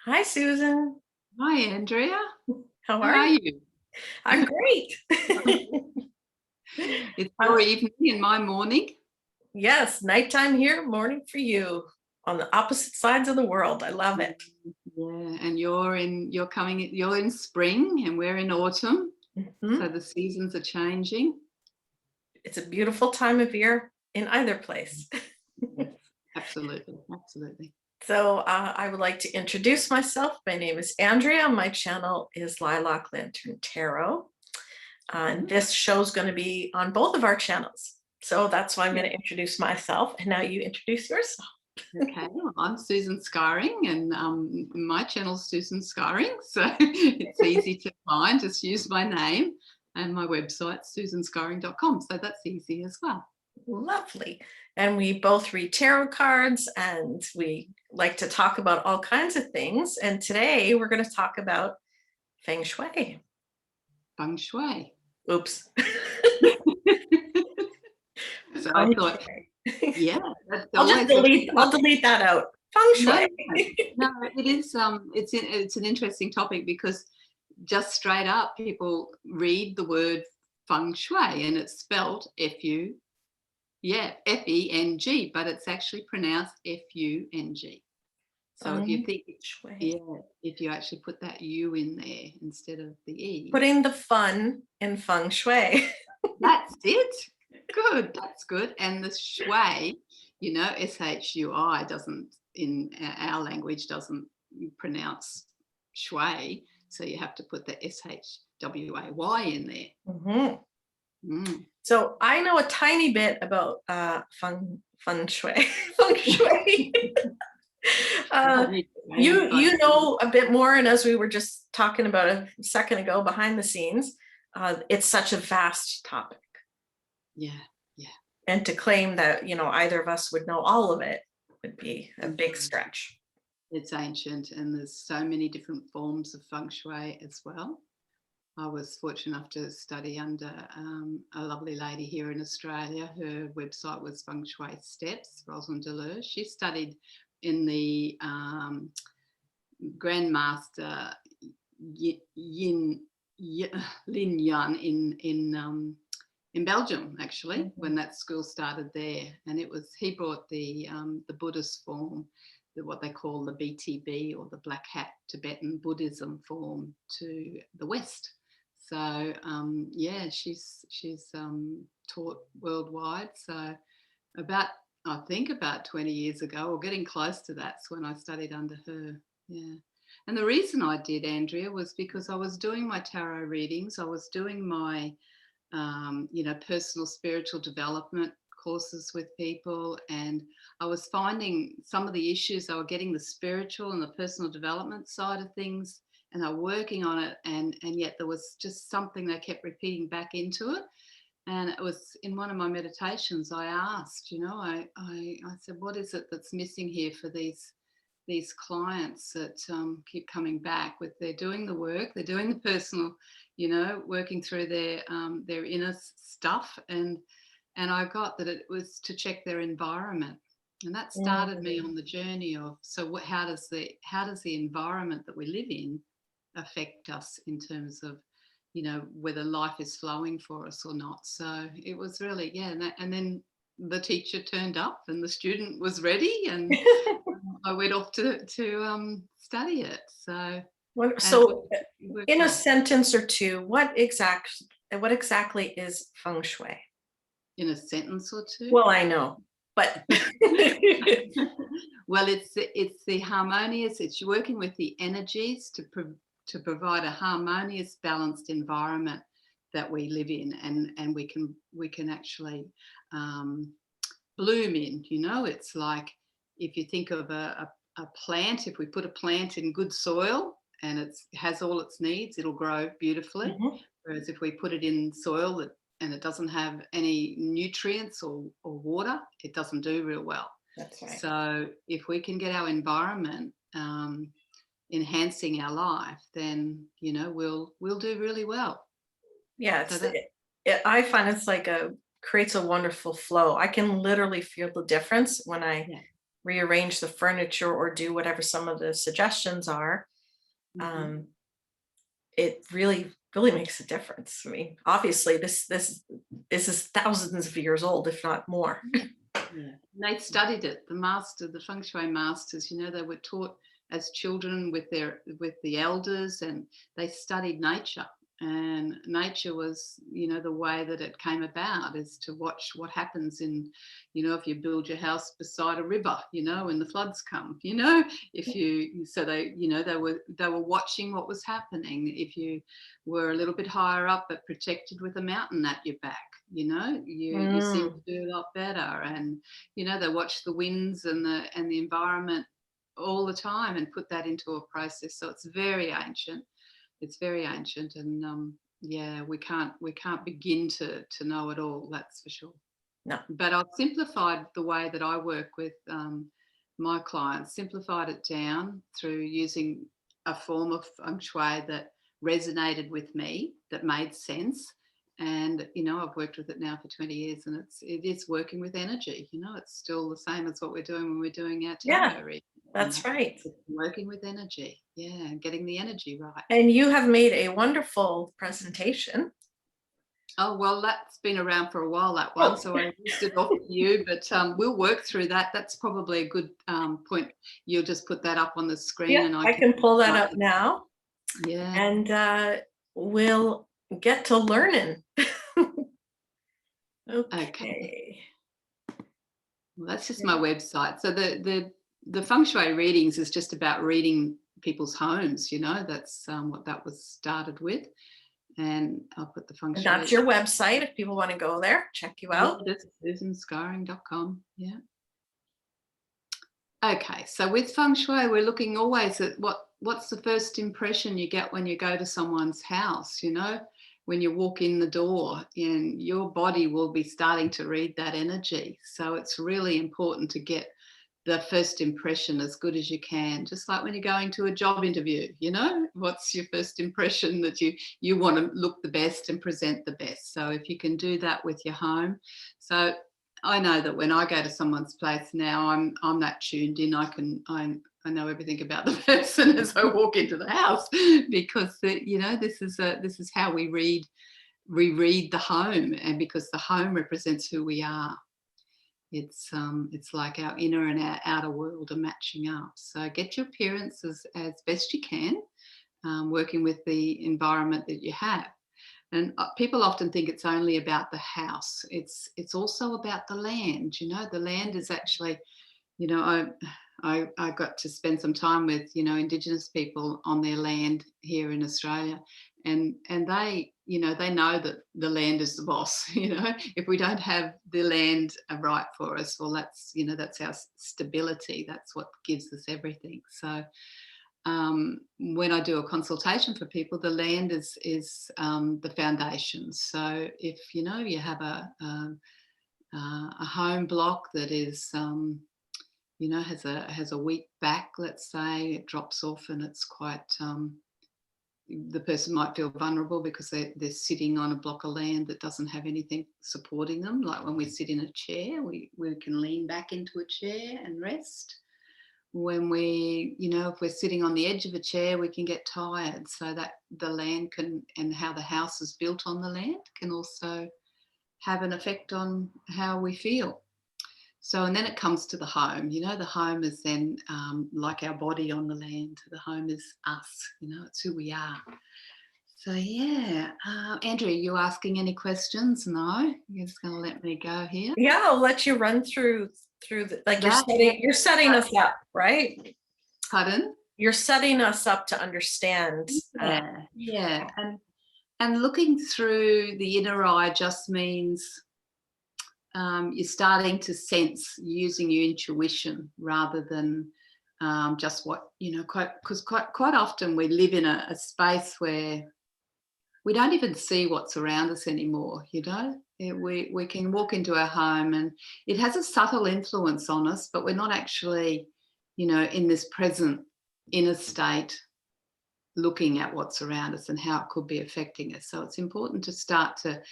Hi, Susan. Hi, Andrea. How How are are you? you? I'm great. It's Uh, your evening and my morning. yes, nighttime here, morning for you on the opposite sides of the world. I love it. Yeah, and you're in spring and we're in autumn. So Mhm. the seasons are changing. It's a beautiful time of year in either place. Yes, absolutely. Absolutely. So, I would like to introduce myself. My name is Andrea. My channel is Lilac Lantern Tarot. And this show is going to be on both of our channels. So that's why I'm going to introduce myself. And now you introduce yourself. Okay, well, I'm Susan Scarring and my channel's Susan Scarring. So it's easy to find. Just use my name and my website, susanscarring.com. So that's easy as well. Lovely. And we both read tarot cards and we like to talk about all kinds of things. And today we're going to talk about Feng Shui. Feng Shui. Oops. So I Feng thought, Shui. yeah, that's I'll just always a delete, good I'll topic. delete that out. Feng No, Shui. no, it is. It's an interesting topic because just straight up, people read the word feng shui and it's spelled F-U, yeah, F-E-N-G, but it's actually pronounced F-U-N-G. So if you Feng think, Shui. yeah, if you actually put that U in there instead of the E, Putting the fun in Feng Shui. that's it. Good, that's good. And the shui, SHUI doesn't in our language doesn't pronounce shui, so you have to put the SHWAY in there. Mhm. Mm. So I know a tiny bit about feng shui. Feng shui. Uh, you know a bit more, and as we were just talking about a second ago behind the scenes, it's such a vast topic, Yeah, yeah. and to claim that either of us would know all of it would be a big Mm. stretch. It's ancient, and there's so many different forms of feng shui as well. I was fortunate enough to study under a lovely lady here in Australia. Her website was Feng Shui Steps, Rosalind Deleuze. She studied in the Grandmaster Yin, Lin Yan in Belgium, actually, when that school started there. And he brought the Buddhist form, what they call the BTB or the Black Hat Tibetan Buddhism form to the West. So yeah, she's taught worldwide. So I think about 20 years ago, or getting close to that's when I studied under her. Yeah. And the reason I did, Andrea, was because I was doing my tarot readings. I was doing my personal spiritual development courses with people, and I was finding some of the issues they were getting the spiritual and the personal development side of things, and they're working on it, and yet there was just something they kept repeating back into it. And it was in one of my meditations I asked, I said, what is it that's missing here for these clients that keep coming back with they're doing the work, they're doing the personal, working through their inner stuff, and I got that it was to check their environment, and that started me on the journey of how does the environment that we live in affect us in terms of whether life is flowing for us or not. So it was really, yeah, and then the teacher turned up and the student was ready, and I went off to study it. So, and So, it worked in a well. sentence or two, what exactly is Feng Shui? In a sentence or two. Well, I know, but Well, it's the harmonious. It's working with the energies to provide a harmonious, balanced environment that we live in, and we can actually bloom in. It's like if you think of a plant. If we put a plant in good soil and it has all its needs, it'll grow beautifully. Mhm. Whereas if we put it in soil and it doesn't have any nutrients or water, it doesn't do real well. That's right. So if we can get our environment enhancing our life, then we'll do really well. Yeah, So that I find it's like creates a wonderful flow. I can literally feel the difference when I yeah, rearrange the furniture or do whatever some of the suggestions are, it really, really makes a difference. I mean, obviously this is thousands of years old, if not more. Yeah. They studied it. The Feng Shui masters, they were taught as children with the elders, and they studied nature. And nature was, the way that it came about is to watch what happens in, if you build your house beside a river, when the floods come, if you, so they were watching what was happening. If you were a little bit higher up but protected with a mountain at your back, you seem to do a lot better. And, they watch the winds and the environment all the time and put that into a process. So it's very ancient. It's very ancient, and yeah, we can't begin to know it all. That's for sure. No. But I've simplified the way that I work with my clients. Simplified it down through using a form of Feng Shui that resonated with me, that made sense. And I've worked with it now for 20 years, and it is working with energy. It's still the same as what we're doing when we're doing our tarot reading. That's right. It's working with energy, and getting the energy right. And you have made a wonderful presentation. Oh, well, that's been around for a while, that one. So I used it off to you, but we'll work through that. That's probably a good point. You'll just put that up on the screen. Yeah, and I can pull that up now. Yeah. And we'll get to learning. Okay. Well, that's just my website. So the Feng Shui readings is just about reading people's homes, that's what that was started with. And I'll put the Feng Shui. And that's your website if people want to go there, check you out. Yeah, that's susanskyring.com. Yeah. Okay, so with Feng Shui, we're looking always at what's the first impression you get when you go to someone's house, when you walk in the door, and your body will be starting to read that energy. So it's really important to get the first impression as good as you can, just like when you're going to a job interview, what's your first impression, that you want to look the best and present the best. So if you can do that with your home. So I know that when I go to someone's place now, I'm that tuned in. I know everything about the person as I walk into the house, because this is how we read the home, and because the home represents who we are. It's like our inner and our outer world are matching up. So get your appearance as best you can, working with the environment that you have. And people often think it's only about the house. It's also about the land. The land is actually, I got to spend some time with Indigenous people on their land here in Australia, and they they know that the land is the boss. If we don't have the land right for us, well, that's that's our stability. That's what gives us everything. So when I do a consultation for people, the land is the foundation. So if you have a home block that is has a weak back, let's say, it drops off, and it's quite the person might feel vulnerable because they're sitting on a block of land that doesn't have anything supporting them. Like when we sit in a chair, we can lean back into a chair and rest. When if we're sitting on the edge of a chair, we can get tired. So that the land and how the house is built on the land can also have an effect on how we feel. So, and then it comes to the home. The home is then like our body on the land. The home is us. It's who we are. So yeah, Andrea, you asking any questions? No, you're just going to let me go here. Yeah, I'll let you run through you're setting us up, right? Pardon? You're setting us up to understand. Yeah, and looking through the inner eye just means you're starting to sense, using your intuition rather than just what because quite often we live in a space where we don't even see what's around us anymore. We can walk into our home and it has a subtle influence on us, but we're not actually in this present inner state looking at what's around us and how it could be affecting us. So it's important to start to,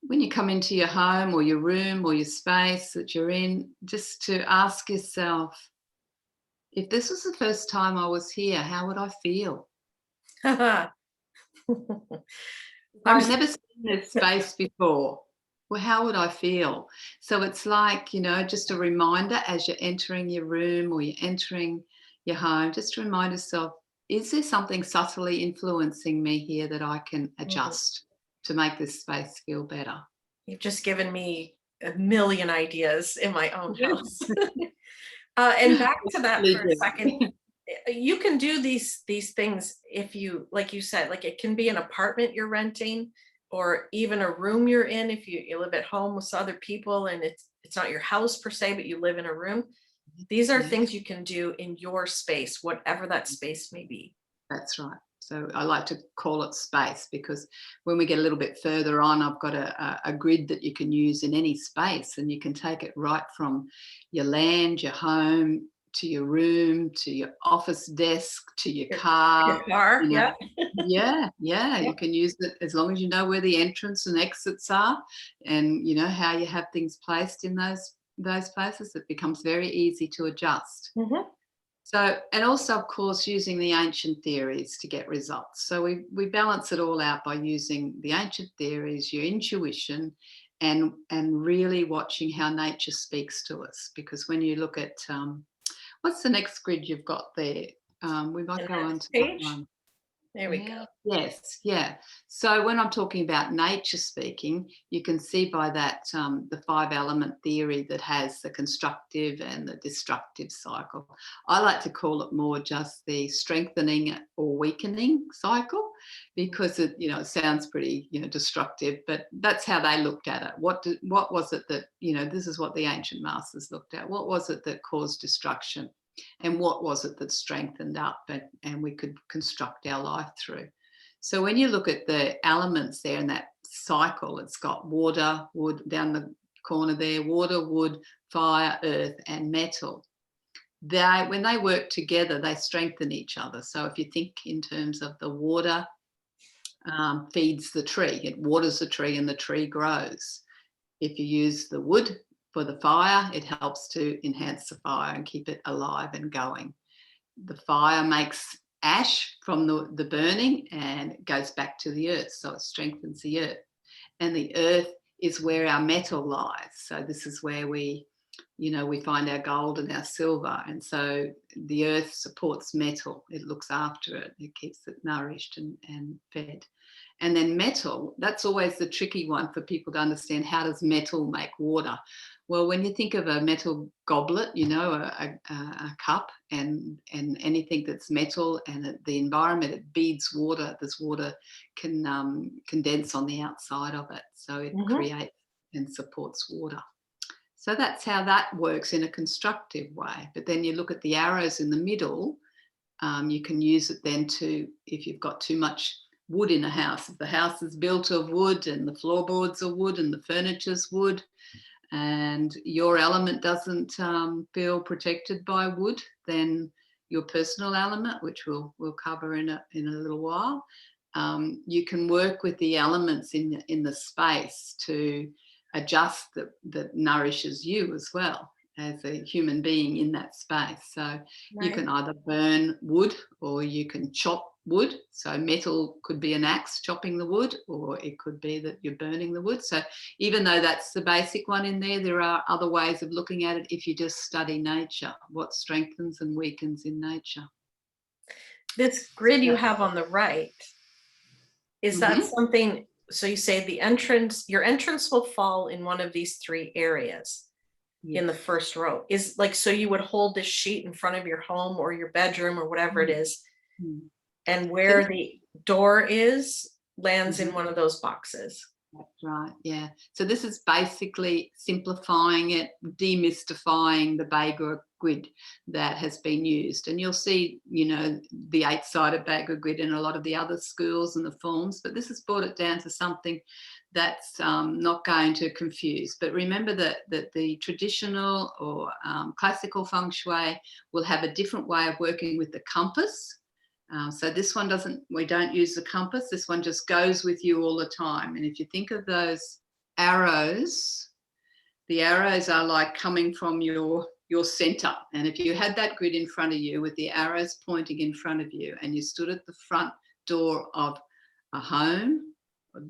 when you come into your home or your room or your space that you're in, just to ask yourself, If this was the first time I was here, how would I feel? I'm I've never seen this space before. Well, how would I feel? So it's like, just a reminder as you're entering your room or you're entering your home, just to remind yourself, is there something subtly influencing me here that I can adjust to make this space feel better? You've just given me a million ideas in my own house. And back to that for a second, you can do these things if you, like you said, like it can be an apartment you're renting or even a room you're in if you live at home with other people and it's not your house per se, but you live in a room. These are things you can do in your space, whatever that space may be. That's right. So I like to call it space because when we get a little bit further on, I've got a grid that you can use in any space, and you can take it right from your land, your home, to your room, to your office desk, to your car. Your car, yeah. Yeah. You can use it as long as you know where the entrance and exits are, and you know how you have things placed in those places. It becomes very easy to adjust. So, and also, of course, using the ancient theories to get results. So we balance it all out by using the ancient theories, your intuition, and really watching how nature speaks to us. Because when you look at what's the next grid you've got there? We might go on to that one. There we go. Yes, yeah. So when I'm talking about nature speaking, you can see by that the 5-element theory that has the constructive and the destructive cycle. I like to call it more just the strengthening or weakening cycle because it, it sounds pretty, destructive, but that's how they looked at it. What was it that, this is what the ancient masters looked at. What was it that caused destruction? And what was it that strengthened up and we could construct our life through? So when you look at the elements there in that cycle, it's got water, wood down the corner there, water, wood, fire, earth, and metal. When they work together, they strengthen each other. So if you think in terms of the water feeds the tree, it waters the tree and the tree grows. If you use the wood for the fire, it helps to enhance the fire and keep it alive and going. The fire makes ash from the burning and it goes back to the earth, so it strengthens the earth. And the earth is where our metal lies. So this is where we find our gold and our silver. And so the earth supports metal. It looks after it. It keeps it nourished and fed. And then metal, that's always the tricky one for people to understand. How does metal make water? Well, when you think of a metal goblet, a cup and anything that's metal and the environment, it beads water. This water can condense on the outside of it. So it creates and supports water. So that's how that works in a constructive way. But then you look at the arrows in the middle, you can use it then to, if you've got too much wood in a house, if the house is built of wood and the floorboards are wood and the furniture's wood and your element doesn't feel protected by wood, then your personal element, which we'll cover in a little while, you can work with the elements in the space to adjust that nourishes you as well as a human being in that space. So you can either burn wood or you can chop wood. So metal could be an axe chopping the wood, or it could be that you're burning the wood. So even though that's the basic one in there are other ways of looking at it if you just study nature, what strengthens and weakens in nature. This grid you have on the right, is that something, so you say your entrance will fall in one of these 3 areas in the first row. Is like, so you would hold this sheet in front of your home or your bedroom or whatever it is, and where the door is lands in one of those boxes. That's right, yeah. So this is basically simplifying it, demystifying the Baker grid that has been used. And you'll see, the 8-sided Baker grid in a lot of the other schools and the forms, but this has brought it down to something that's not going to confuse. But remember that the traditional or classical feng shui will have a different way of working with the compass. So this one we don't use the compass. This one just goes with you all the time. And if you think of those arrows, the arrows are like coming from your your center. And if you had that grid in front of you with the arrows pointing in front of you, and you stood at the front door of a home,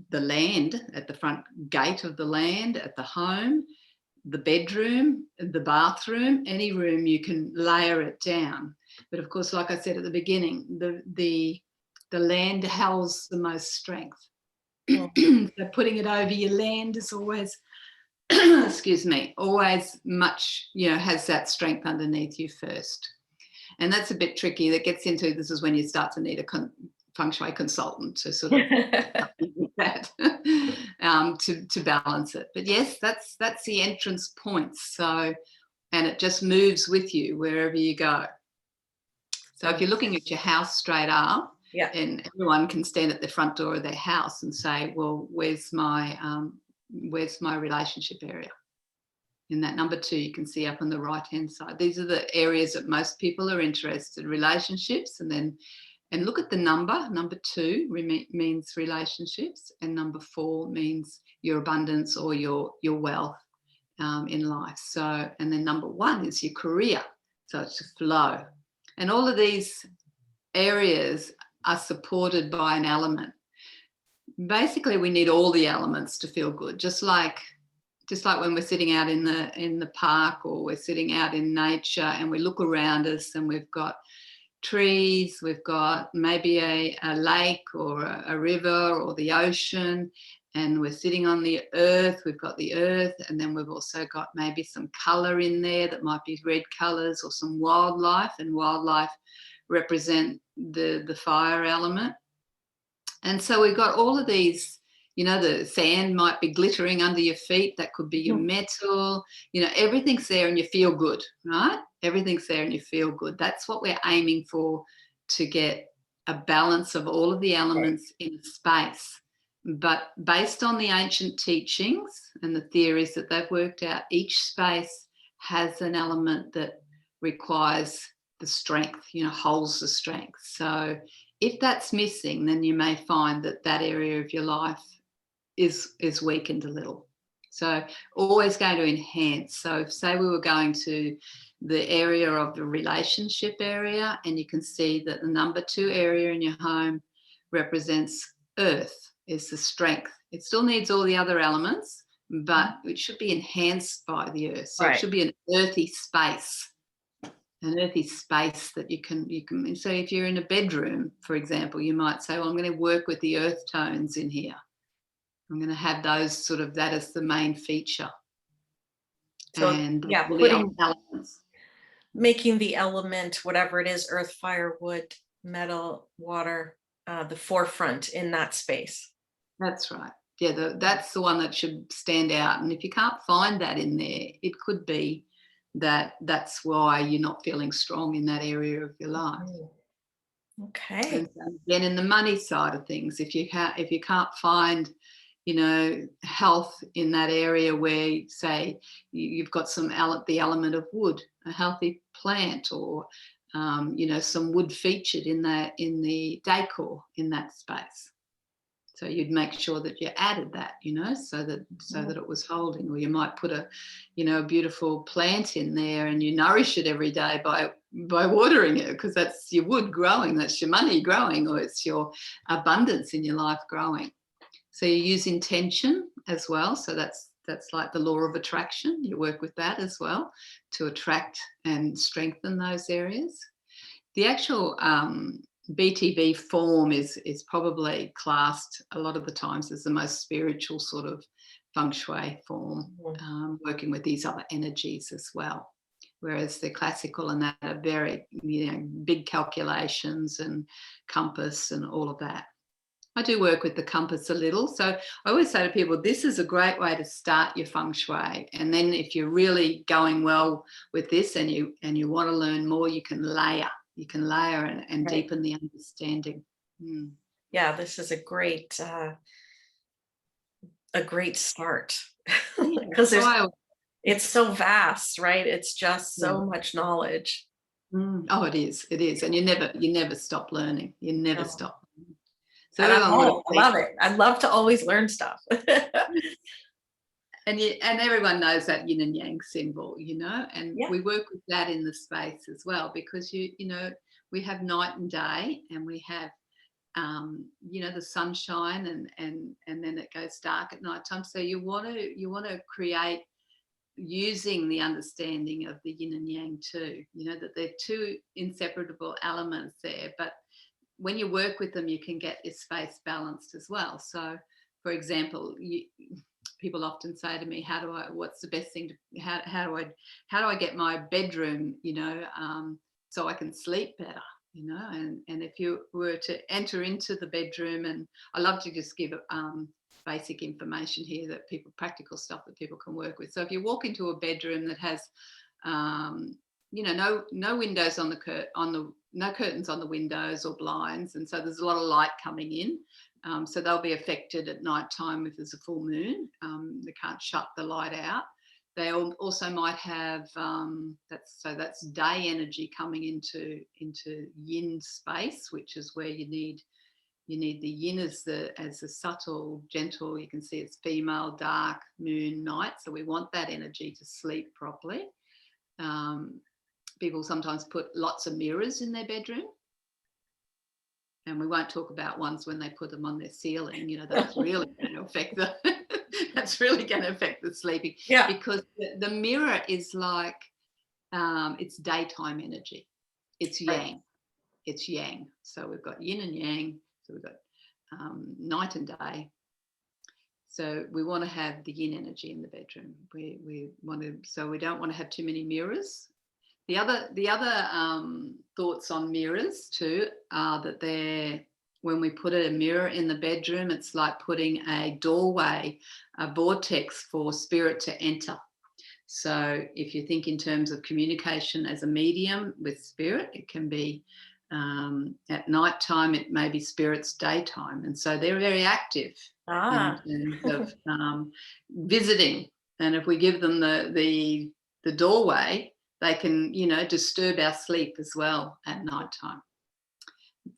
the land, at the front gate of the land, at the home, the bedroom, the bathroom, any room, you can layer it down. But of course, like I said at the beginning, the land holds the most strength. So putting it over your land is always, excuse me, always much, has that strength underneath you first. And that's a bit tricky. That gets into, this is when you start to need a Feng Shui consultant to sort of that to balance it. But yes, that's the entrance point. So, and it just moves with you wherever you go. So if you're looking at your house straight up, and everyone can stand at the front door of their house and say, well, where's my relationship area? In that number 2, you can see up on the right-hand side. These are the areas that most people are interested in, relationships, and look at the number. Number 2 means relationships, and number 4 means your abundance or your wealth in life. So, and then number 1 is your career. So it's a flow. And all of these areas are supported by an element. Basically, we need all the elements to feel good, just like when we're sitting out in the park, or we're sitting out in nature and we look around us and we've got trees, we've got maybe a lake or a river or the ocean, and we're sitting on the earth. We've got the earth, and then we've also got maybe some colour in there that might be red colours, or some wildlife, and wildlife represent the fire element. And so we've got all of these, the sand might be glittering under your feet. That could be your metal. Everything's there and you feel good, right? Everything's there and you feel good. That's what we're aiming for, to get a balance of all of the elements in space. But based on the ancient teachings and the theories that they've worked out, each space has an element that requires the strength, holds the strength. So if that's missing, then you may find that area of your life is weakened a little. So always going to enhance. So if, say, we were going to the area of the relationship area, and you can see that the number 2 area in your home represents earth, is the strength. It still needs all the other elements, but it should be enhanced by the earth. So it should be an earthy space. An earthy space that you can. So if you're in a bedroom, for example, you might say, well, I'm going to work with the earth tones in here. I'm going to have those that as the main feature. So, and elements. Making the element, whatever it is, earth, fire, wood, metal, water, the forefront in that space. That's right. Yeah, that's the one that should stand out. And if you can't find that in there, it could be that's why you're not feeling strong in that area of your life. Okay. And then in the money side of things, if you can't find health in that area, where, say, you've got the element of wood, a healthy plant, or some wood featured in the decor in that space. So you'd make sure that you added that, so that it was holding. Or you might put a beautiful plant in there, and you nourish it every day by watering it, because that's your wood growing, that's your money growing, or it's your abundance in your life growing. So you use intention as well. So that's like the law of attraction. You work with that as well to attract and strengthen those areas. The actual BTV form is probably classed a lot of the times as the most spiritual sort of Feng Shui form, working with these other energies as well. Whereas the classical and that are very, big calculations and compass and all of that. I do work with the compass a little. So I always say to people, this is a great way to start your Feng Shui. And then if you're really going well with this and you want to learn more, you can layer. You can layer and deepen the understanding. Yeah, this is a great start, because it's so vast, right? It's just so much knowledge. Oh, it is, and you never stop learning. You never stop. So I love it. I'd love to always learn stuff. And everyone knows that yin and yang symbol, and Yeah. we work with that in the space as well, because we have night and day, and we have the sunshine, and then it goes dark at night time. So you want to create using the understanding of the yin and yang too, that they're two inseparable elements there, but when you work with them, you can get your space balanced as well. So for example, people often say to me, what's the best thing to, how do I get my bedroom, so I can sleep better, and if you were to enter into the bedroom, and I love to just give basic information here, that practical stuff that people can work with. So if you walk into a bedroom that has no windows no curtains on the windows or blinds, and so there's a lot of light coming in, so they'll be affected at night time if there's a full moon. They can't shut the light out. They also might have that's day energy coming into yin space, which is where you need the yin as the subtle, gentle. You can see it's female, dark, moon, night. So we want that energy to sleep properly. People sometimes put lots of mirrors in their bedroom, and we won't talk about ones when they put them on their ceiling. That's really going to affect the sleeping. Yeah. Because the mirror is like it's daytime energy. It's yang. Right. It's yang. So we've got yin and yang. So we've got night and day. So we want to have the yin energy in the bedroom. So we don't want to have too many mirrors. The other thoughts on mirrors too are that when we put a mirror in the bedroom, it's like putting a doorway, a vortex for spirit to enter. So if you think in terms of communication as a medium with spirit, it can be at night time, it may be spirit's daytime, and so they're very active in terms of visiting. And if we give them the doorway, they can disturb our sleep as well at night time.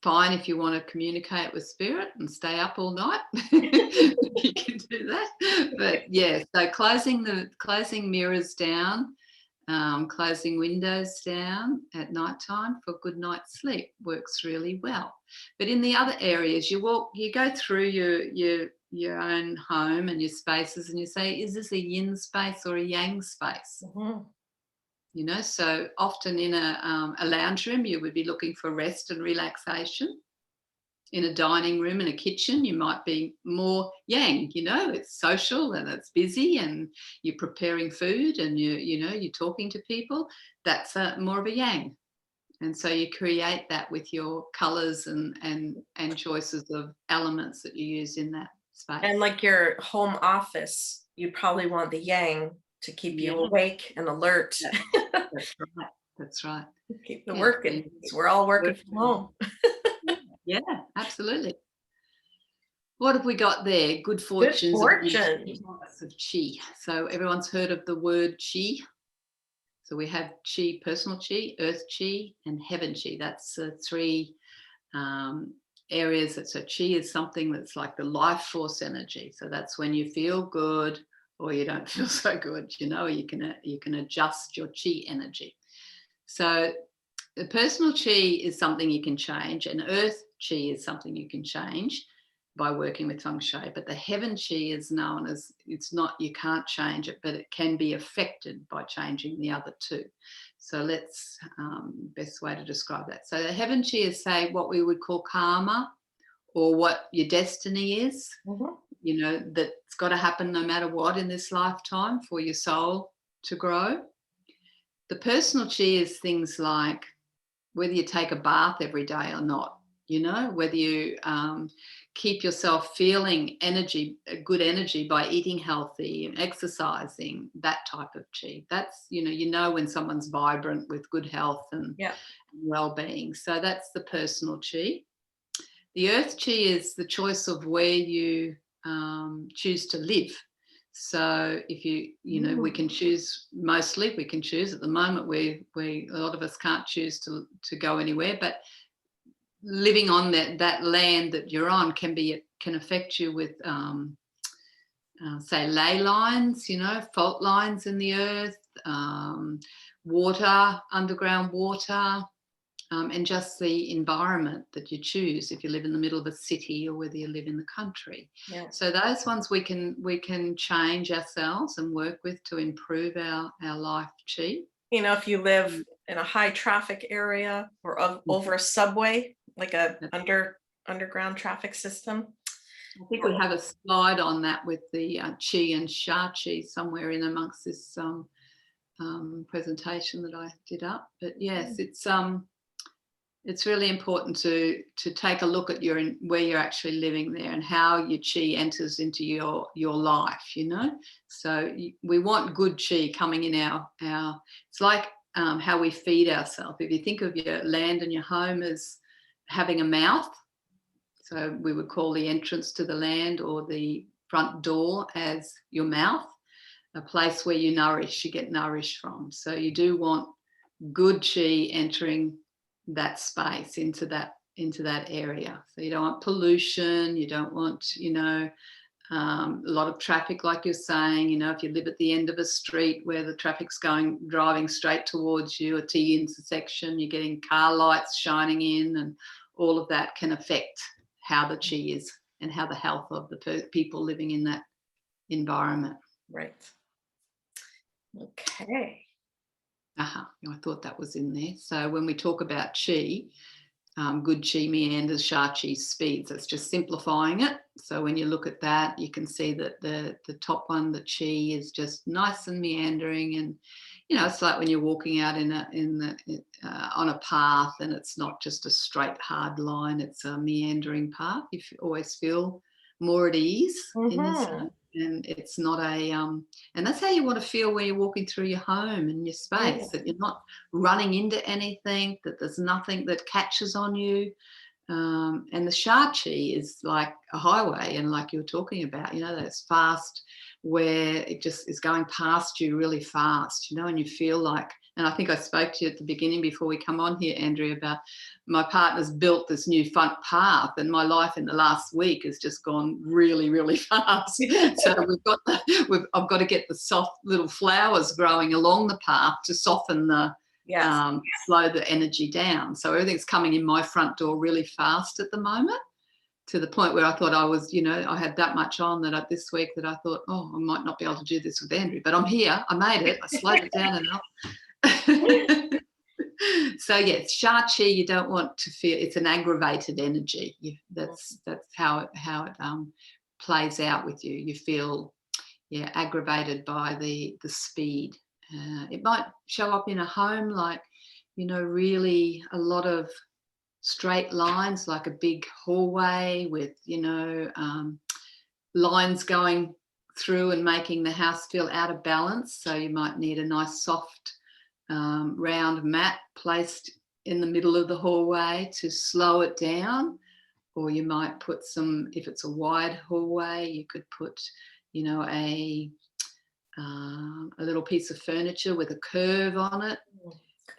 Fine if you want to communicate with spirit and stay up all night, you can do that. But yeah, so closing mirrors down, closing windows down at night time for good night's sleep works really well. But in the other areas, you go through your own home and your spaces, and you say, is this a yin space or a yang space? Mm-hmm. So often in a lounge room, you would be looking for rest and relaxation. In a dining room, in a kitchen, you might be more yang. It's social and it's busy, and you're preparing food, and you're talking to people. That's more of a yang. And so you create that with your colours and choices of elements that you use in that space. And like your home office, you probably want the yang to keep you awake and alert. That's right. Keep the working. We're all working from home. Yeah, absolutely. What have we got there? Good fortunes. Good fortune. Of chi. So everyone's heard of the word chi. So we have chi, personal chi, earth chi, and heaven chi. That's three areas. So chi is something that's like the life force energy. So that's when you feel good or you don't feel so good. You can adjust your chi energy. So the personal chi is something you can change, and earth chi is something you can change by working with Feng Shui. But the heaven chi is known as, you can't change it, but it can be affected by changing the other two. So let's, best way to describe that. So the heaven chi is, say, what we would call karma, or what your destiny is, that's got to happen no matter what in this lifetime for your soul to grow. The personal chi is things like whether you take a bath every day or not, whether you keep yourself feeling good energy by eating healthy and exercising, that type of chi. That's, when someone's vibrant with good health and well-being. So that's the personal chi. The earth chi is the choice of where you choose to live. So if we can choose, mostly we can choose. At the moment, we a lot of us can't choose to go anywhere, but living on that land that you're on can affect you with say, ley lines, fault lines in the earth, water, underground water, and just the environment that you choose, if you live in the middle of a city or whether you live in the country. Yeah. So those ones we can change ourselves and work with to improve our life chi. If you live in a high traffic area or over a subway, like a underground traffic system. I think we have a slide on that with the chi and sha chi somewhere in amongst this presentation that I did up. But yes, it's really important to take a look at where you're actually living there and how your chi enters into your life. So we want good chi coming in our. It's like how we feed ourselves. If you think of your land and your home as having a mouth. So we would call the entrance to the land or the front door as your mouth, a place where you get nourished from. So you do want good chi entering that space into that area. So you don't want pollution, you don't want, a lot of traffic, like you're saying, if you live at the end of a street where the traffic's driving straight towards you, a T intersection, you're getting car lights shining in, and all of that can affect how the chi is and how the health of the people living in that environment. Right. Okay. I thought that was in there. So when we talk about chi, good chi meanders, sha chi speeds. It's just simplifying it. So when you look at that, you can see that the top one, the chi, is just nice and meandering, and it's like when you're walking out on a path, and it's not just a straight hard line, it's a meandering path. You always feel more at ease in this, and it's not and that's how you want to feel when you're walking through your home and your space, that you're not running into anything, that there's nothing that catches on you. And the sha chi is like a highway, and like you were talking about, that's fast, where it just is going past you really fast, and you feel like, and I think I spoke to you at the beginning before we come on here, Andrea, about my partner's built this new front path, and my life in the last week has just gone really, really fast. So I've got to get the soft little flowers growing along the path to soften slow the energy down. So everything's coming in my front door really fast at the moment, to the point where I thought I was, I had that much on that this week that I thought, I might not be able to do this with Andrea, but I'm here. I made it. I slowed it down enough. So yes, sha chi, you don't want to feel it's an aggravated energy. That's how it plays out with you. You feel aggravated by the speed. It might show up in a home like, really a lot of straight lines, like a big hallway with, lines going through and making the house feel out of balance. So you might need a nice soft round mat placed in the middle of the hallway to slow it down. Or you might put if it's a wide hallway, you could put, a little piece of furniture with a curve on it,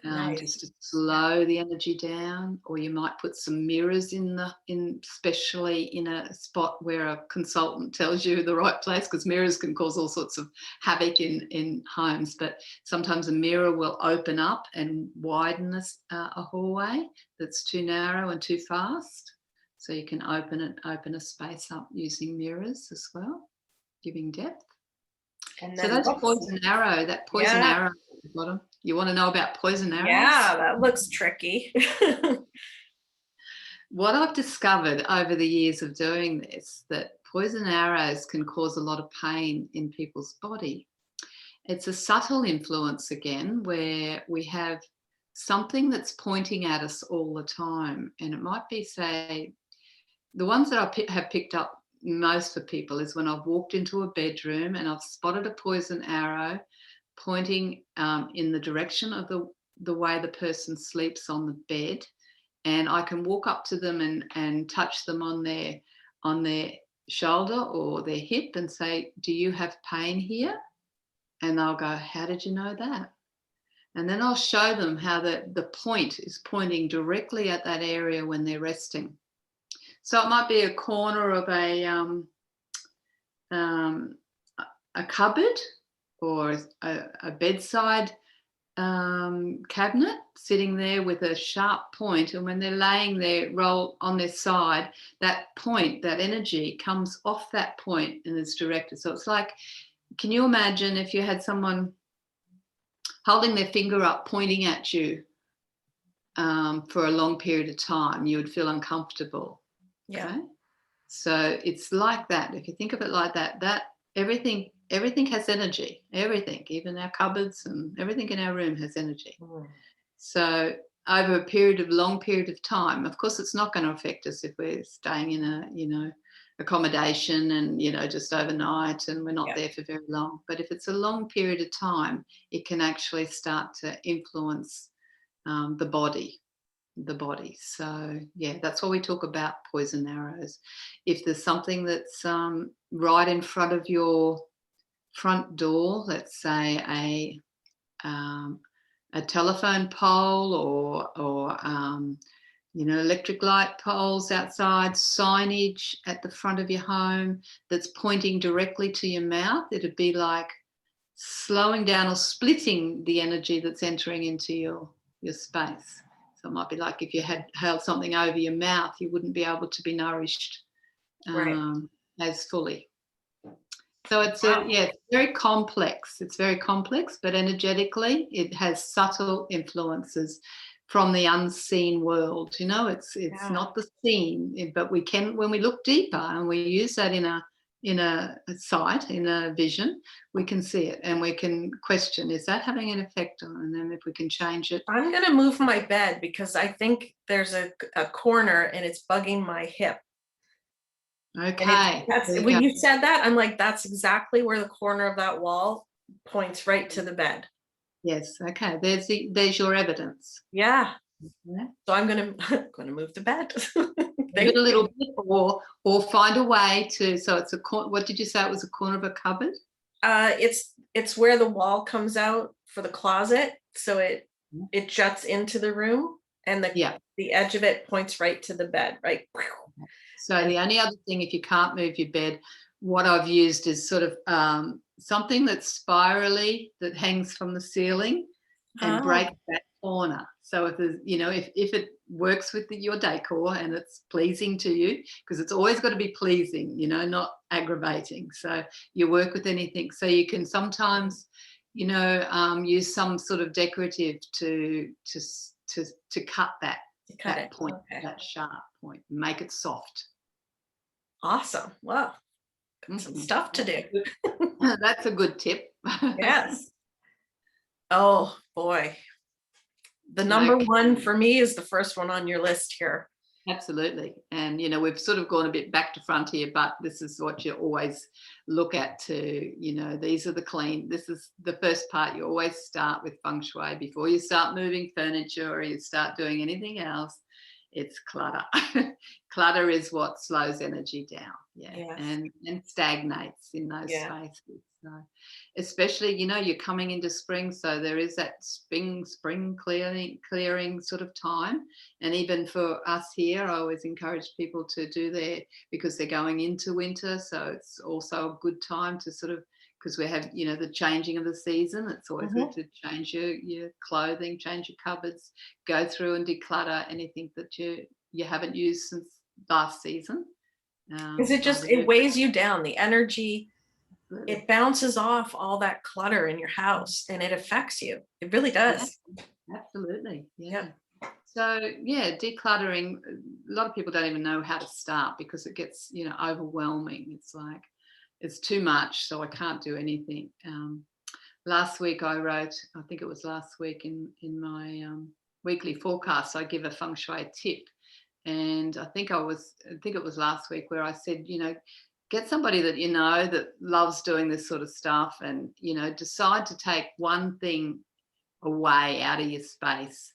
nice. Just to slow the energy down. Or you might put some mirrors especially in a spot where a consultant tells you the right place, because mirrors can cause all sorts of havoc in homes. But sometimes a mirror will open up and widen a hallway that's too narrow and too fast. So you can open a space up using mirrors as well, giving depth. And so that's poison arrow, that poison arrow at the bottom. You want to know about poison arrows? Yeah, that looks tricky. What I've discovered over the years of doing this, that poison arrows can cause a lot of pain in people's body. It's a subtle influence again, where we have something that's pointing at us all the time. And it might be, say, the ones that I have picked up most for people is when I've walked into a bedroom and I've spotted a poison arrow pointing in the direction of the way the person sleeps on the bed, and I can walk up to them and touch them on their shoulder or their hip and say, "Do you have pain here?" And they'll go, "How did you know that?" And then I'll show them how the point is pointing directly at that area when they're resting. So it might be a corner of a cupboard or a bedside cabinet sitting there with a sharp point, and when they're laying there roll on their side, that point, that energy comes off that point and is directed. So it's like, can you imagine if you had someone holding their finger up pointing at you for a long period of time? You would feel uncomfortable. Yeah. Okay? So it's like that. If you think of it like that, that everything has energy. Everything, even our cupboards and everything in our room has energy. So over a long period of time, of course, it's not going to affect us if we're staying in a, accommodation and, just overnight and we're not there for very long. But if it's a long period of time, it can actually start to influence the body. So yeah, that's why we talk about poison arrows. If there's something that's right in front of your front door, let's say a telephone pole or electric light poles outside, signage at the front of your home that's pointing directly to your mouth, it'd be like slowing down or splitting the energy that's entering into your space. So it might be like if you had held something over your mouth, you wouldn't be able to be nourished as fully. So it's it's very complex. It's very complex, but energetically, it has subtle influences from the unseen world. It's not the seen, but we can, when we look deeper and we use that in a sight, in a vision, we can see it and we can question, is that having an effect on? And then if we can change it. I'm going to move my bed because I think there's a corner and it's bugging my hip. Okay. When you said that, I'm like, that's exactly where the corner of that wall points right to the bed. Yes. Okay. There's your evidence. Yeah. So I'm gonna move the bed. Give it a little bit, or find a way to. So it's what did you say? It was a corner of a cupboard. It's where the wall comes out for the closet, so it juts into the room, and the edge of it points right to the bed. Right. So the only other thing, if you can't move your bed, what I've used is sort of something that's spirally that hangs from the ceiling and breaks that corner. So if there's, if it works with your decor and it's pleasing to you, because it's always got to be pleasing, not aggravating. So you work with anything. So you can sometimes, use some sort of decorative to cut that. That point, that sharp point, make it soft. Awesome. Wow. Got some stuff to do. That's a good tip. Yes. Oh boy. The number one for me is the first one on your list here. Absolutely. And, we've sort of gone a bit back to front here, but this is what you always look at this is the first part. You always start with Feng Shui before you start moving furniture or you start doing anything else. It's clutter. Clutter is what slows energy down. And stagnates in those spaces. So especially, you're coming into spring, so there is that spring clearing sort of time. And even for us here, I always encourage people to do because they're going into winter. So it's also a good time to sort of, because we have, the changing of the season. It's always good to change your clothing, change your cupboards, go through and declutter anything that you haven't used since last season. Because it weighs you down, the energy. It bounces off all that clutter in your house and it affects you. It really does. Absolutely. Yeah. So decluttering, a lot of people don't even know how to start because it gets, overwhelming. It's like, it's too much, so I can't do anything. Last week I wrote, I think it was last week in my weekly forecast, I give a Feng Shui tip. And I think it was last week where I said, get somebody that that loves doing this sort of stuff, and decide to take one thing away out of your space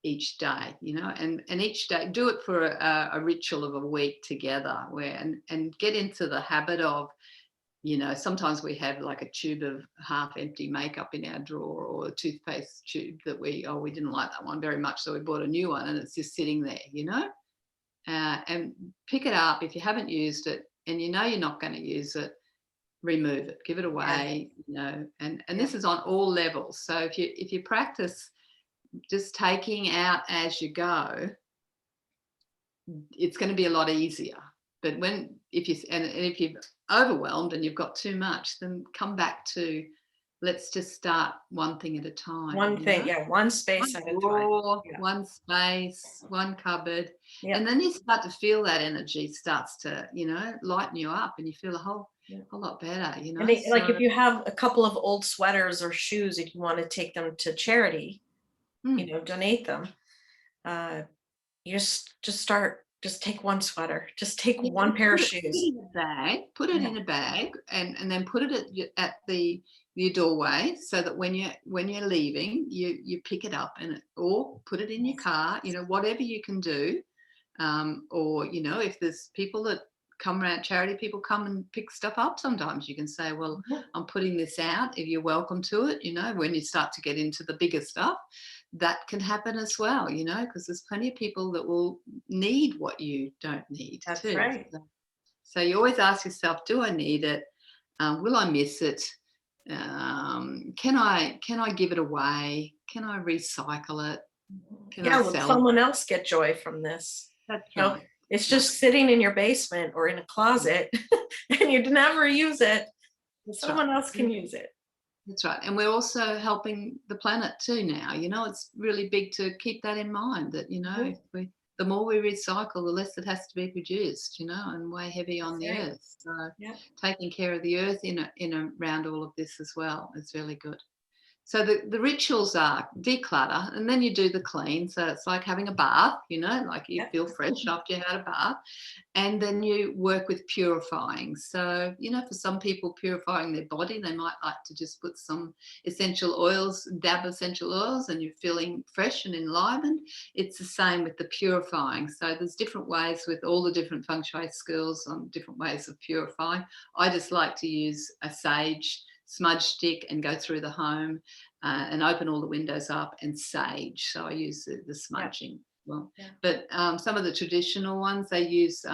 each day, and each day do it for a ritual of a week together, and get into the habit of, sometimes we have like a tube of half empty makeup in our drawer, or a toothpaste tube that we didn't like that one very much, so we bought a new one and it's just sitting there, and pick it up if you haven't used it and you're not going to use it. remove it, give it away, and this is on all levels. So if you practice just taking out as you go, it's going to be a lot easier. But if you're overwhelmed and you've got too much, then come back to, let's just start one thing at a time. One thing, one space at a time. One space, one cupboard. And then you start to feel that energy starts to, lighten you up, and you feel a whole lot better, And like if you have a couple of old sweaters or shoes, if you want to take them to charity, donate them, you just take one sweater, just take one pair of shoes. Put it in a bag, and then put it at your doorway, so that when you're leaving, you pick it up or put it in your car, whatever you can do. Or if there's people that come around, charity people come and pick stuff up, sometimes you can say, well, I'm putting this out, if you're welcome to it. When you start to get into the bigger stuff, that can happen as well, because there's plenty of people that will need what you don't need. That's too. right. So you always ask yourself, do I need it? Will I miss it? Can I give it away? Can I recycle it? Will someone else get joy from this? That's right. It's just sitting in your basement or in a closet and you never use it. Someone else can use it. That's right. And we're also helping the planet too now. It's really big to keep that in mind, that, the more we recycle, the less it has to be produced, and way heavy on the earth. So taking care of the earth in around all of this as well is really good. So the rituals are declutter, and then you do the clean. So it's like having a bath, like you feel fresh after you had a bath. And then you work with purifying. So, for some people, purifying their body, they might like to just put some essential oils, dab essential oils, and you're feeling fresh and enlivened. It's the same with the purifying. So there's different ways with all the different Feng Shui skills on different ways of purifying. I just like to use a sage smudge stick and go through the home and open all the windows up and sage. So I use the smudging. But some of the traditional ones, they use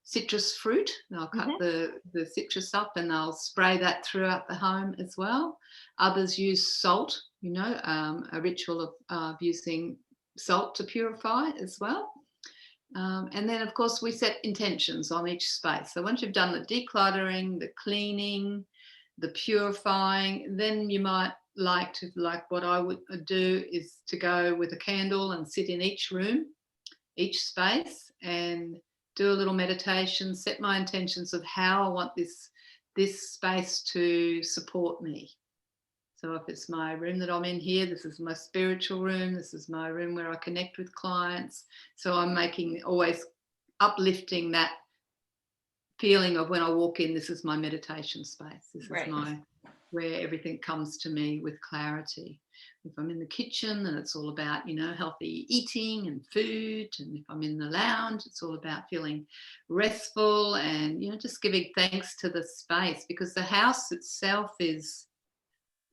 citrus fruit. They'll cut the citrus up and they'll spray that throughout the home as well. Others use salt, a ritual of using salt to purify as well. And then, of course, we set intentions on each space. So once you've done the decluttering, the cleaning, the purifying, then you might like what I would do is to go with a candle and sit in each room, each space, and do a little meditation, set my intentions of how I want this space to support me. So if it's my room that I'm in here, this is my spiritual room, this is my room where I connect with clients. So I'm always uplifting that feeling of when I walk in, this is my meditation space. This is where everything comes to me with clarity. If I'm in the kitchen, then it's all about, healthy eating and food. And if I'm in the lounge, it's all about feeling restful and, just giving thanks to the space, because the house itself is,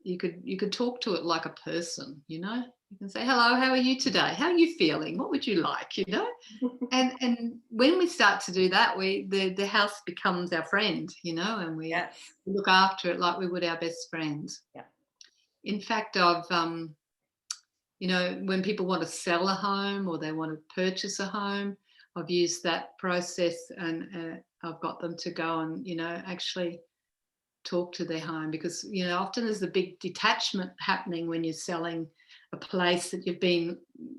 you could talk to it like a person, you can say, hello, how are you today? How are you feeling? What would you like, And when we start to do that, the house becomes our friend, and we look after it like we would our best friend. Yeah. In fact, I've, when people want to sell a home or they want to purchase a home, I've used that process and I've got them to go and, actually talk to their home, because, often there's a big detachment happening when you're selling a place that you've been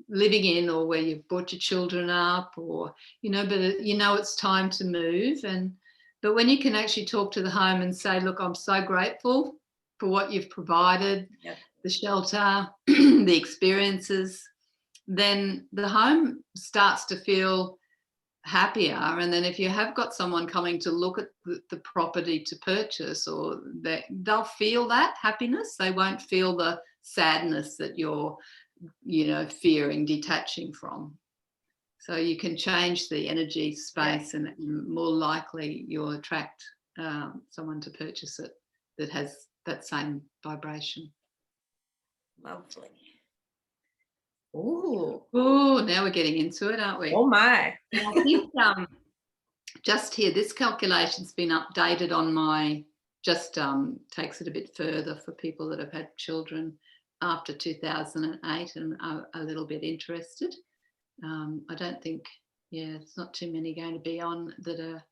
living in, or where you've brought your children up, or but it's time to move. But when you can actually talk to the home and say, look, I'm so grateful for what you've provided, the shelter, the experiences, then the home starts to feel happier. And then if you have got someone coming to look at the property to purchase, or they'll feel that happiness, they won't feel the sadness that you're fearing, detaching from. So you can change the energy space, and more likely you'll attract someone to purchase it that has that same vibration. Lovely. Ooh, now we're getting into it, aren't we? Oh my. I think just here, this calculation's been updated on my just takes it a bit further for people that have had children after 2008 and are a little bit interested. I don't think, it's not too many going to be on that are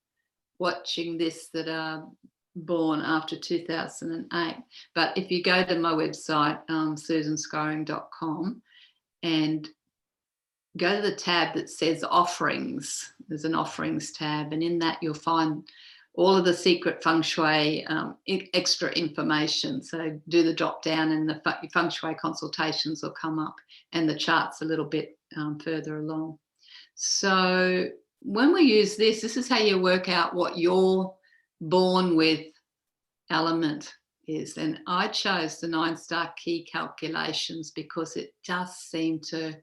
watching this that are born after 2008. But if you go to my website, susanscoring.com, and go to the tab that says offerings, there's an offerings tab, and in that you'll find all of the secret feng shui extra information. So do the drop down and the feng shui consultations will come up, and the chart's a little bit further along. So when we use this is how you work out what your born with element is. And I chose the 9-star key calculations because it just seemed to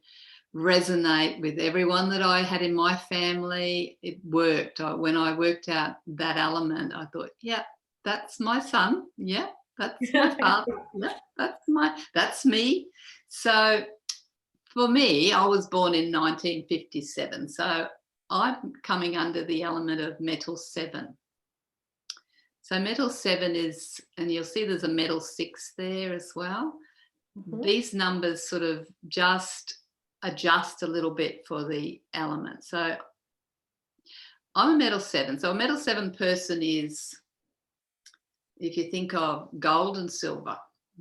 resonate with everyone that I had in my family. It worked. When I worked out that element, I thought, yeah, that's my son. Yeah, that's my father. Yeah, that's me. So for me, I was born in 1957. So I'm coming under the element of metal 7. So metal 7 is, and you'll see there's a metal 6 there as well. Mm-hmm. These numbers sort of just adjust a little bit for the element. So I'm a metal 7. So a metal 7 person is, if you think of gold and silver,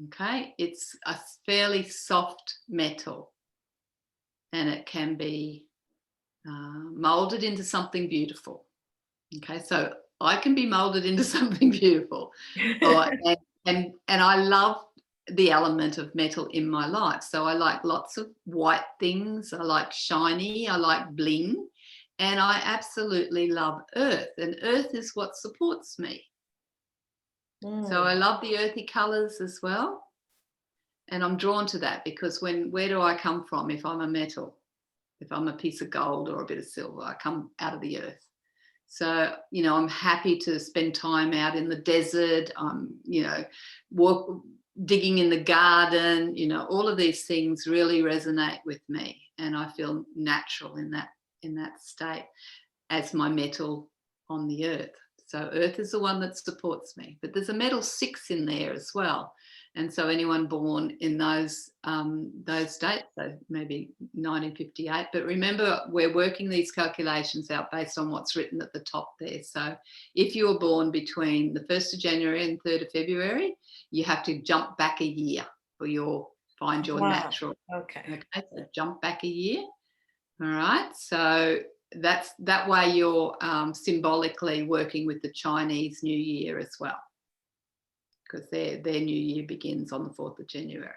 okay, it's a fairly soft metal, and it can be molded into something beautiful. Okay, so I can be molded into something beautiful. And I love the element of metal in my life. So I like lots of white things. I like shiny. I like bling. And I absolutely love earth. And earth is what supports me. So I love the earthy colours as well. And I'm drawn to that because where do I come from if I'm a metal? If I'm a piece of gold or a bit of silver, I come out of the earth. So, I'm happy to spend time out in the desert. Digging in the garden, all of these things really resonate with me, and I feel natural in that state as my metal on the earth. So earth is the one that supports me, but there's a metal 6 in there as well. And so anyone born in those dates, so maybe 1958, but remember we're working these calculations out based on what's written at the top there. So if you were born between the 1st of January and 3rd of February, you have to jump back a year for find your natural. Okay, so jump back a year. All right, so that way you're symbolically working with the Chinese New Year as well, because their New Year begins on the 4th of January.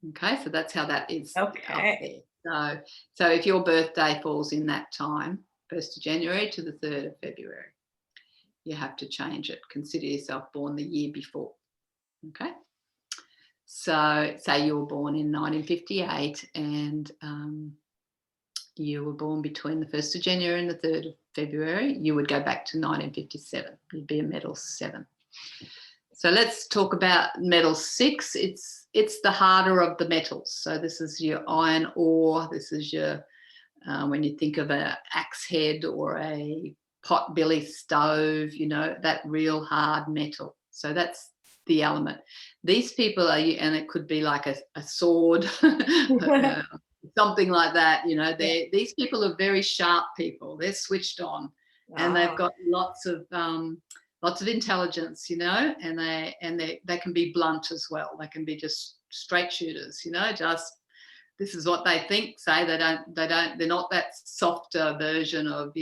Okay, so that's how that is up there. So if your birthday falls in that time, 1st of January to the 3rd of February, you have to change it. Consider yourself born the year before. Okay, so say you were born in 1958 and you were born between the 1st of January and the 3rd of February, you would go back to 1957. You'd be a metal 7. So let's talk about metal 6. It's the harder of the metals. So this is your iron ore. This is your, when you think of an axe head or a pot billy stove, that real hard metal. So that's the element. These people are, and it could be like a sword, something like that. These people are very sharp people. They're switched on, and they've got lots of intelligence, and they can be blunt as well. They can be just straight shooters, just this is what they think, say. They're not that softer version of,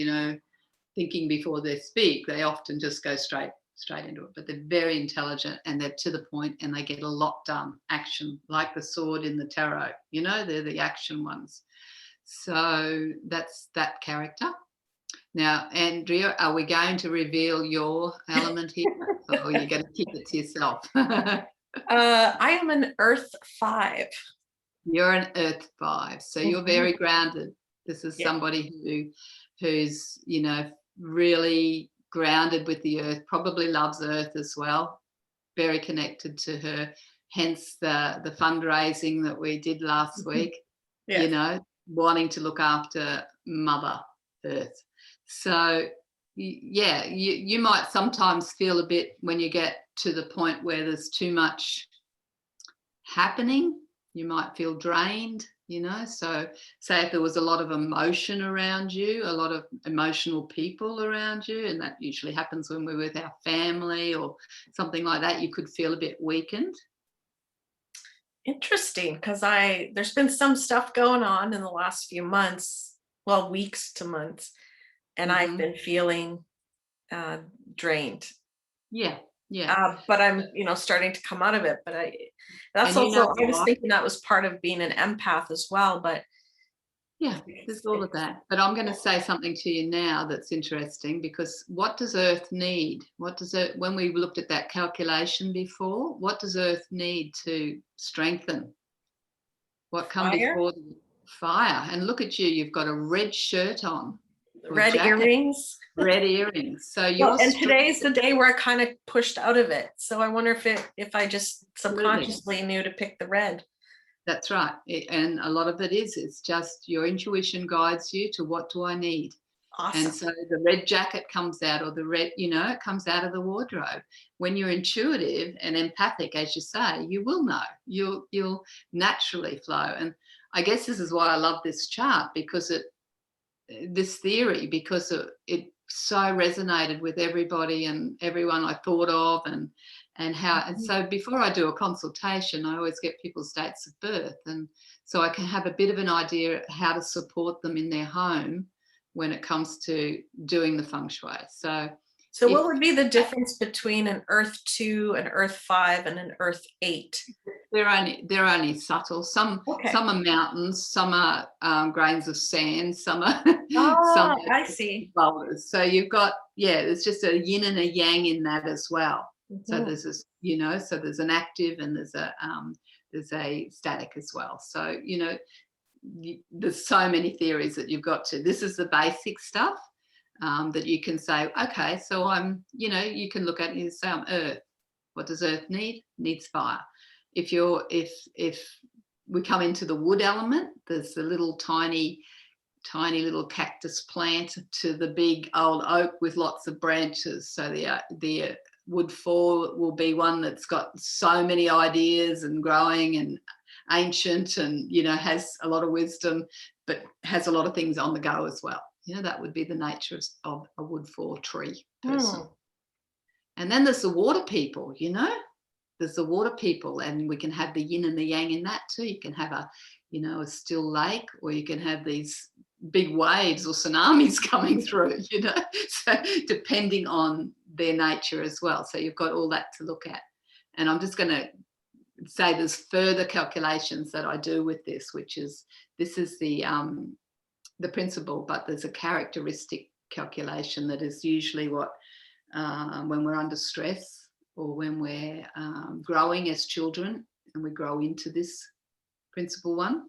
thinking before they speak. They often just go straight into it, but they're very intelligent and they're to the point and they get a lot done. Action, like the sword in the tarot, they're the action ones. So that's that character. Now, Andrea, are we going to reveal your element here, or are you going to keep it to yourself? I am an Earth 5. You're an Earth 5, so you're very grounded. This is somebody who's really grounded with the earth, probably loves earth as well, very connected to her. Hence the fundraising that we did last week. Wanting to look after Mother Earth. So you might sometimes feel a bit, when you get to the point where there's too much happening, you might feel drained, you know. So say if there was a lot of emotion around you, a lot of emotional people around you, and that usually happens when we're with our family or something like that, you could feel a bit weakened. Interesting, because there's been some stuff going on in the last few months, well, weeks to months, and I've been feeling drained. Yeah, yeah. But I'm, starting to come out of it. But that's And also, I was what? thinking that was part of being an empath as well. But Yeah, there's all of that. But I'm going to say something to you now that's interesting, because what does Earth need? When we looked at that calculation before, what does Earth need to strengthen? What come fire, before the fire? And look at you, you've got a red shirt on. red earrings. Red earrings. So Well, you're and today's the day where I kind of pushed out of it. So I wonder if I just subconsciously knew to pick the red. That's right. And a lot of it is, it's just your intuition guides you to what do I need. Awesome. And so the red jacket comes out, or the red, it comes out of the wardrobe. When you're intuitive and empathic, as you say, you will know. You'll naturally flow. And I guess this is why I love this chart, because this theory, because it so resonated with everybody and everyone I thought of, and how. And so before I do a consultation, I always get people's dates of birth, and so I can have a bit of an idea how to support them in their home when it comes to doing the feng shui. So what would be the difference between an Earth 2, an Earth 5, and an Earth 8? They're only subtle. Some are mountains, some are grains of sand, some are some are I see. boulders. So you've got, there's just a yin and a yang in that as well. So there's this, so there's an active and there's a static as well. So there's so many theories that you've got to. This is the basic stuff that you can say, okay, so I'm, you can look at it and say I'm Earth. What does Earth need? Needs fire. If we come into the wood element, there's a little tiny little cactus plant to the big old oak with lots of branches. So the wood 4 will be one that's got so many ideas and growing and ancient and has a lot of wisdom, but has a lot of things on the go as well. That would be the nature of a wood 4 tree person. And then there's the water people. There's the water people, and we can have the yin and the yang in that too. You can have a still lake, or you can have these big waves or tsunamis coming through, so depending on their nature as well. So you've got all that to look at. And I'm just going to say there's further calculations that I do with this, this is the principle, but there's a characteristic calculation that is usually what when we're under stress, or when we're growing as children, and we grow into this principle one.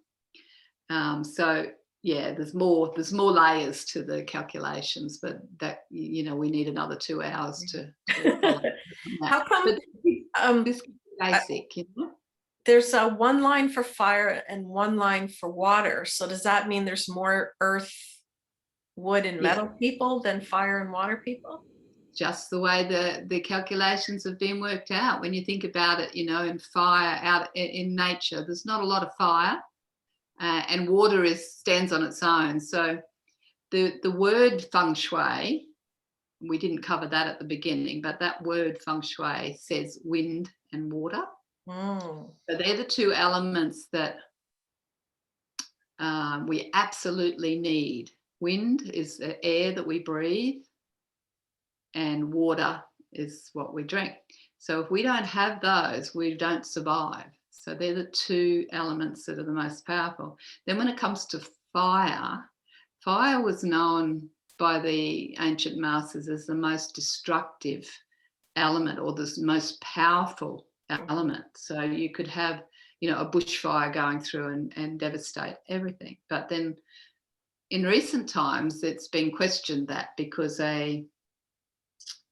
So there's more layers to the calculations, but that we need another 2 hours to follow. How come this basic? There's one line for fire and one line for water. So does that mean there's more earth, wood, and metal people than fire and water people? Just the way the calculations have been worked out. When you think about it, in fire, out in nature, there's not a lot of fire, and water stands on its own. So the word feng shui, we didn't cover that at the beginning, but that word feng shui says wind and water. So they're the 2 elements that we absolutely need. Wind is the air that we breathe, and water is what we drink. So if we don't have those, we don't survive. So they're the 2 elements that are the most powerful. Then when it comes to fire was known by the ancient masters as the most destructive element, or the most powerful element. So you could have, a bushfire going through and devastate everything. But then in recent times, it's been questioned that, because the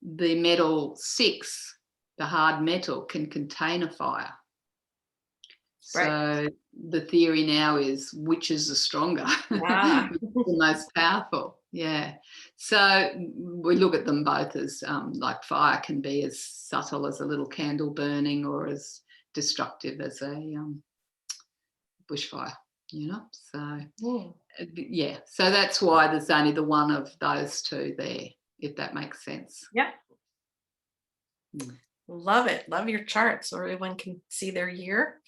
metal 6, the hard metal, can contain a fire. So the theory now is which is the stronger, which is the most powerful. Yeah. So we look at them both as like fire can be as subtle as a little candle burning or as destructive as a bushfire, So yeah. So that's why there's only the one of those two there, if that makes sense. Yeah. Love it. Love your chart so everyone can see their year.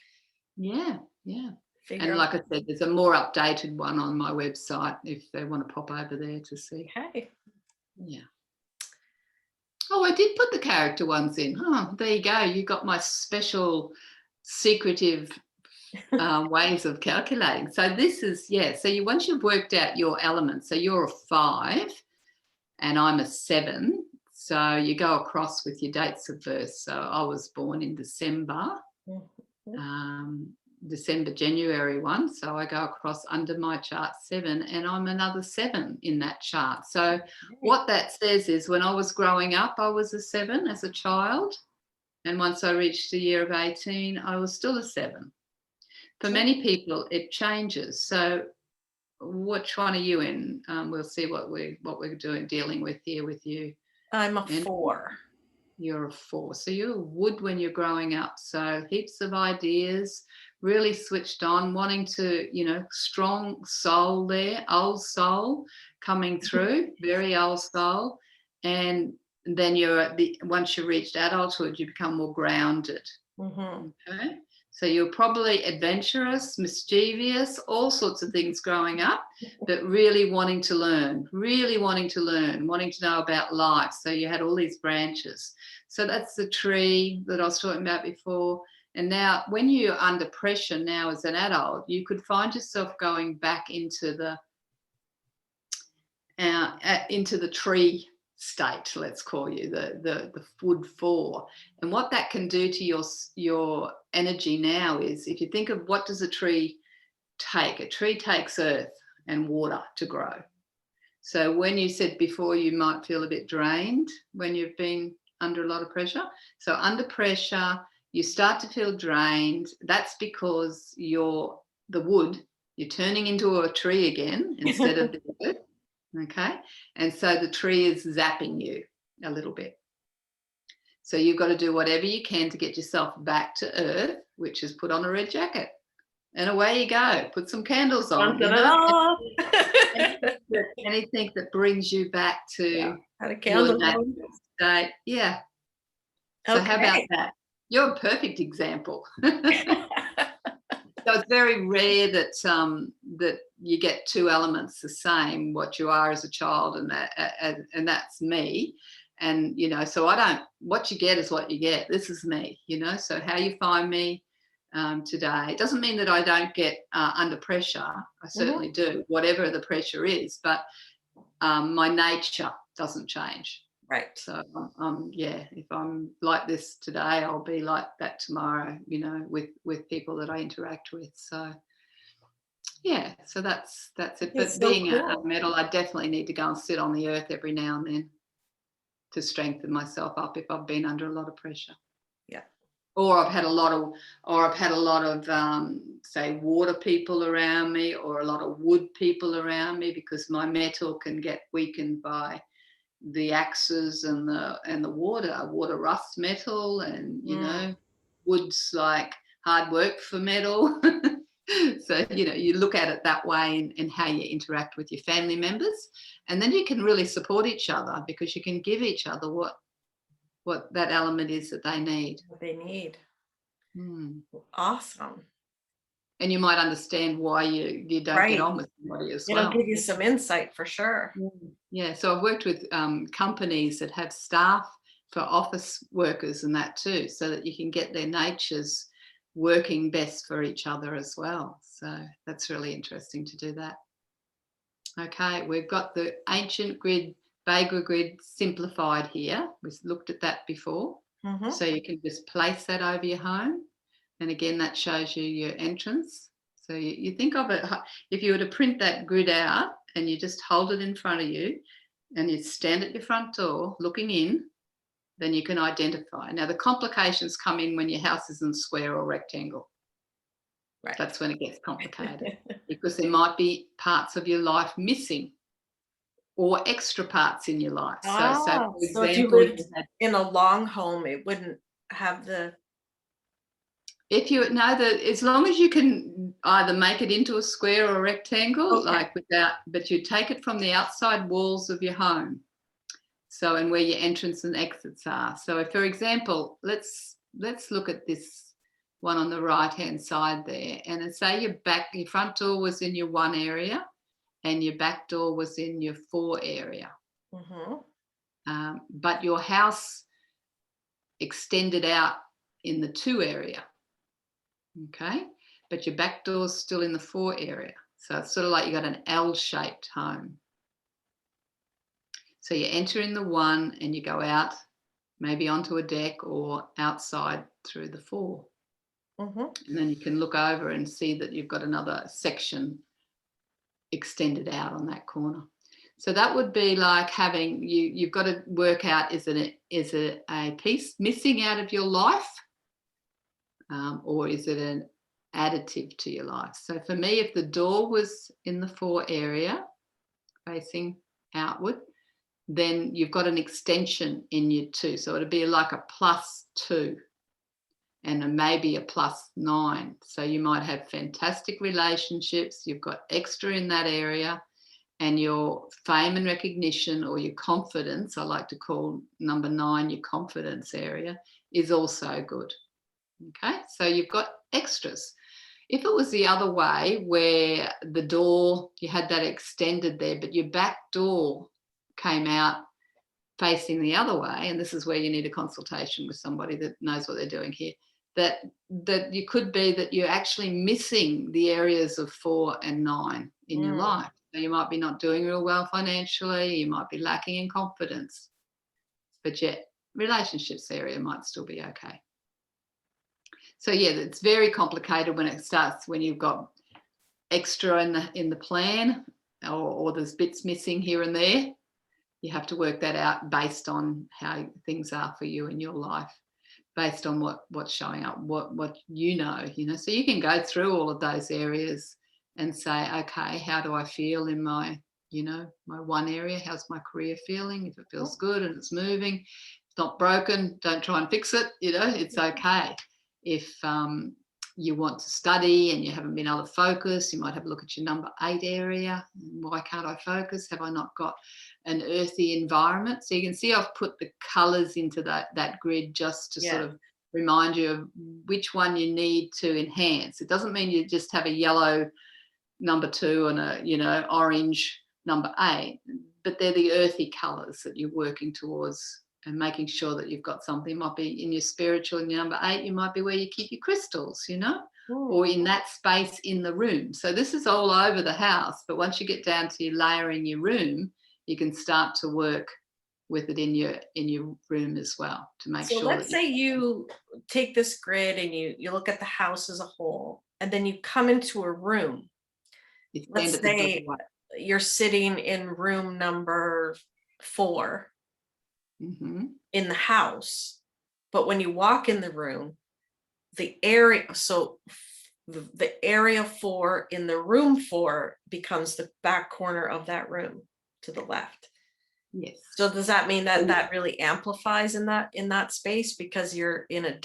Yeah, yeah. Figure And like I said, there's a more updated one on my website if they want to pop over there to see. Okay. Yeah. Oh, I did put the character ones in. Oh, there you go. You got my special secretive ways of calculating. So this is, so once you've worked out your elements, so you're a 5 and I'm a 7. So you go across with your dates of birth. So I was born in December. December, January 1. So I go across under my chart 7 and I'm another 7 in that chart. So what that says is when I was growing up, I was a 7 as a child. And once I reached the year of 18, I was still a 7. For many people, it changes. So which one are you in? We'll see what we're dealing with here with you. I'm a 4. You're a 4. So you're a wood when you're growing up. So heaps of ideas, really switched on, wanting to, strong soul there, old soul coming through, very old soul. And then once you reached adulthood, you become more grounded. Okay. So you're probably adventurous, mischievous, all sorts of things growing up, but really wanting to learn, wanting to know about life. So you had all these branches. So that's the tree that I was talking about before. And now when you're under pressure now as an adult, you could find yourself going back into the tree state, let's call you, the wood 4. And what that can do to your energy now is, if you think of what does a tree take? A tree takes earth and water to grow. So when you said before you might feel a bit drained when you've been under a lot of pressure. So under pressure, you start to feel drained. That's because the wood, you're turning into a tree again instead of the earth. Okay. And so the tree is zapping you a little bit. So you've got to do whatever you can to get yourself back to earth, which is put on a red jacket. And away you go. Put some candles on. Anything that brings you back to your natural state. Yeah. So how about that? You're a perfect example. So it's very rare that you get two elements the same, what you are as a child, and that's me. And so what you get is what you get. This is me, so how you find me today, it doesn't mean that I don't get under pressure. I certainly do, whatever the pressure is, but my nature doesn't change. Right. So if I'm like this today, I'll be like that tomorrow, with people that I interact with. So so that's it. But being a metal, I definitely need to go and sit on the earth every now and then to strengthen myself up if I've been under a lot of pressure. Yeah. Or I've had a lot of say water people around me, or a lot of wood people around me, because my metal can get weakened by the axes and the water rusts metal, and wood's like hard work for metal. So you look at it that way, and how you interact with your family members, and then you can really support each other, because you can give each other what that element is that they need. What they need. Awesome. And you might understand why you don't get on with somebody as well. It'll give you some insight for sure. Yeah. So I've worked with companies that have staff for office workers and that too, so that you can get their natures working best for each other as well. So that's really interesting to do that. Okay, we've got the ancient grid, Vega grid simplified here. We've looked at that before. So you can just place that over your home. And again, that shows you your entrance. So you think of it, if you were to print that grid out and you just hold it in front of you and you stand at your front door looking in, then you can identify. Now, the complications come in when your house isn't square or rectangle. Right. That's when it gets complicated, because there might be parts of your life missing. or extra parts in your life. So for So if you example, lived in a long home, it wouldn't have the. if you know that, as long as you can either make it into a square or a rectangle, Okay. like without, but you take it from the outside walls of your home. So, and where your entrance and exits are. So, if, for example, let's look at this one on the right hand side there, and say your front door was in your 1 area, and your back door was in your 4 area. But your house extended out in the 2 area, okay? But your back door's still in the 4 area. So it's sort of like you got an L-shaped home. So you enter in the 1 and you go out, maybe onto a deck or outside through the 4. And then you can look over and see that you've got another section extended out on that corner. So that would be like having, you've got to work out, is it a piece missing out of your life? Or is it an additive to your life? So for me, if the door was in the 4 area, facing outward, then you've got an extension in your 2. So it'd be like a +2 and maybe a +9. So you might have fantastic relationships, you've got extra in that area, and your fame and recognition, or your confidence, I like to call number 9 your confidence area, is also good. Okay, so you've got extras. If it was the other way, where the door, you had that extended there, but your back door came out facing the other way, and this is where you need a consultation with somebody that knows what they're doing here, that you could be that you're actually missing the areas of 4 and 9 in your life. So you might be not doing real well financially, you might be lacking in confidence, but your relationships area might still be okay. So yeah, it's very complicated when it starts, when you've got extra in the plan, or there's bits missing here and there. You have to work that out based on how things are for you in your life, based on what's showing up, what you know. So you can go through all of those areas and say, okay, how do I feel in my 1 area? How's my career feeling? If it feels good and it's moving, it's not broken, don't try and fix it. It's okay. If you want to study and you haven't been able to focus, you might have a look at your number 8 area. Why can't I focus? Have I not got an earthy environment? So you can see I've put the colours into that grid just to sort of remind you of which one you need to enhance. It doesn't mean you just have a yellow number 2 and a orange number 8, but they're the earthy colours that you're working towards, and making sure that you've got something. It might be in your spiritual, in your number 8, you might be where you keep your crystals, or in that space in the room. So this is all over the house, but once you get down to your layering your room, you can start to work with it in your room as well, to make sure. So let's say you take this grid and you look at the house as a whole, and then you come into a room. Let's say you're sitting in room number 4 in the house, but when you walk in the room, the area 4 in the room 4 becomes the back corner of that room to the left. Yes. So does that mean that really amplifies in that space, because you're in the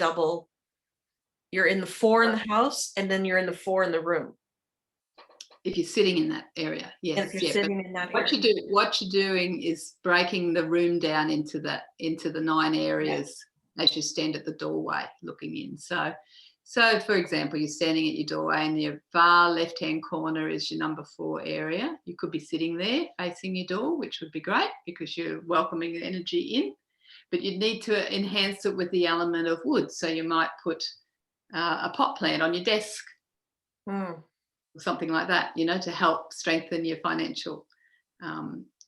4 in the house, and then you're in the 4 in the room? If you're sitting in that area, yes. And if you're sitting in that area. What you're doing is breaking the room down into the 9 areas as you stand at the doorway looking in. So for example, you're standing at your doorway, and your far left-hand corner is your number 4 area. You could be sitting there facing your door, which would be great because you're welcoming the energy in, but you'd need to enhance it with the element of wood. So you might put a pot plant on your desk. Something like that, to help strengthen your financial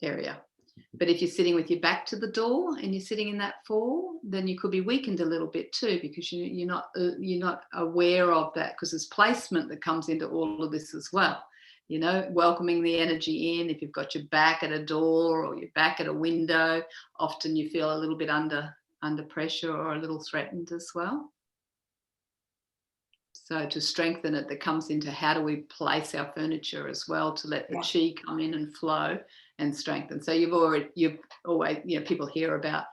area. But if you're sitting with your back to the door and you're sitting in that 4, then you could be weakened a little bit too, because you're not aware of that, because there's placement that comes into all of this as well. Welcoming the energy in. If you've got your back at a door or your back at a window, often you feel a little bit under pressure or a little threatened as well. So to strengthen it, that comes into how do we place our furniture as well, to let the chi come in and flow, and strengthen. So you've always, people hear about,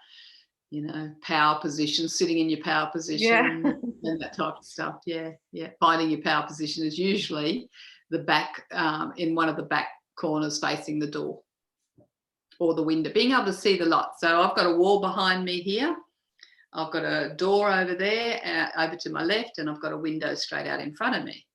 power position, sitting in your power position, and that type of stuff. Yeah. Finding your power position is usually the back, in one of the back corners facing the door or the window, being able to see the light. So I've got a wall behind me here. I've got a door over there, over to my left, and I've got a window straight out in front of me.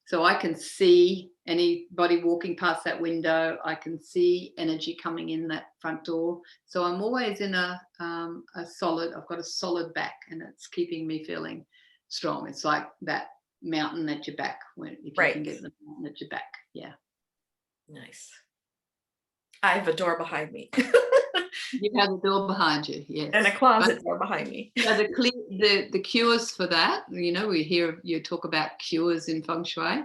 So I can see anybody walking past that window. I can see energy coming in that front door. So I'm always in I've got a solid back, and it's keeping me feeling strong. It's like that mountain at your back, if you can get the mountain at your back. Yeah. Nice. I have a door behind me. You have a door behind you, yes. And a closet door behind me. So the cures for that, we hear you talk about cures in Feng Shui.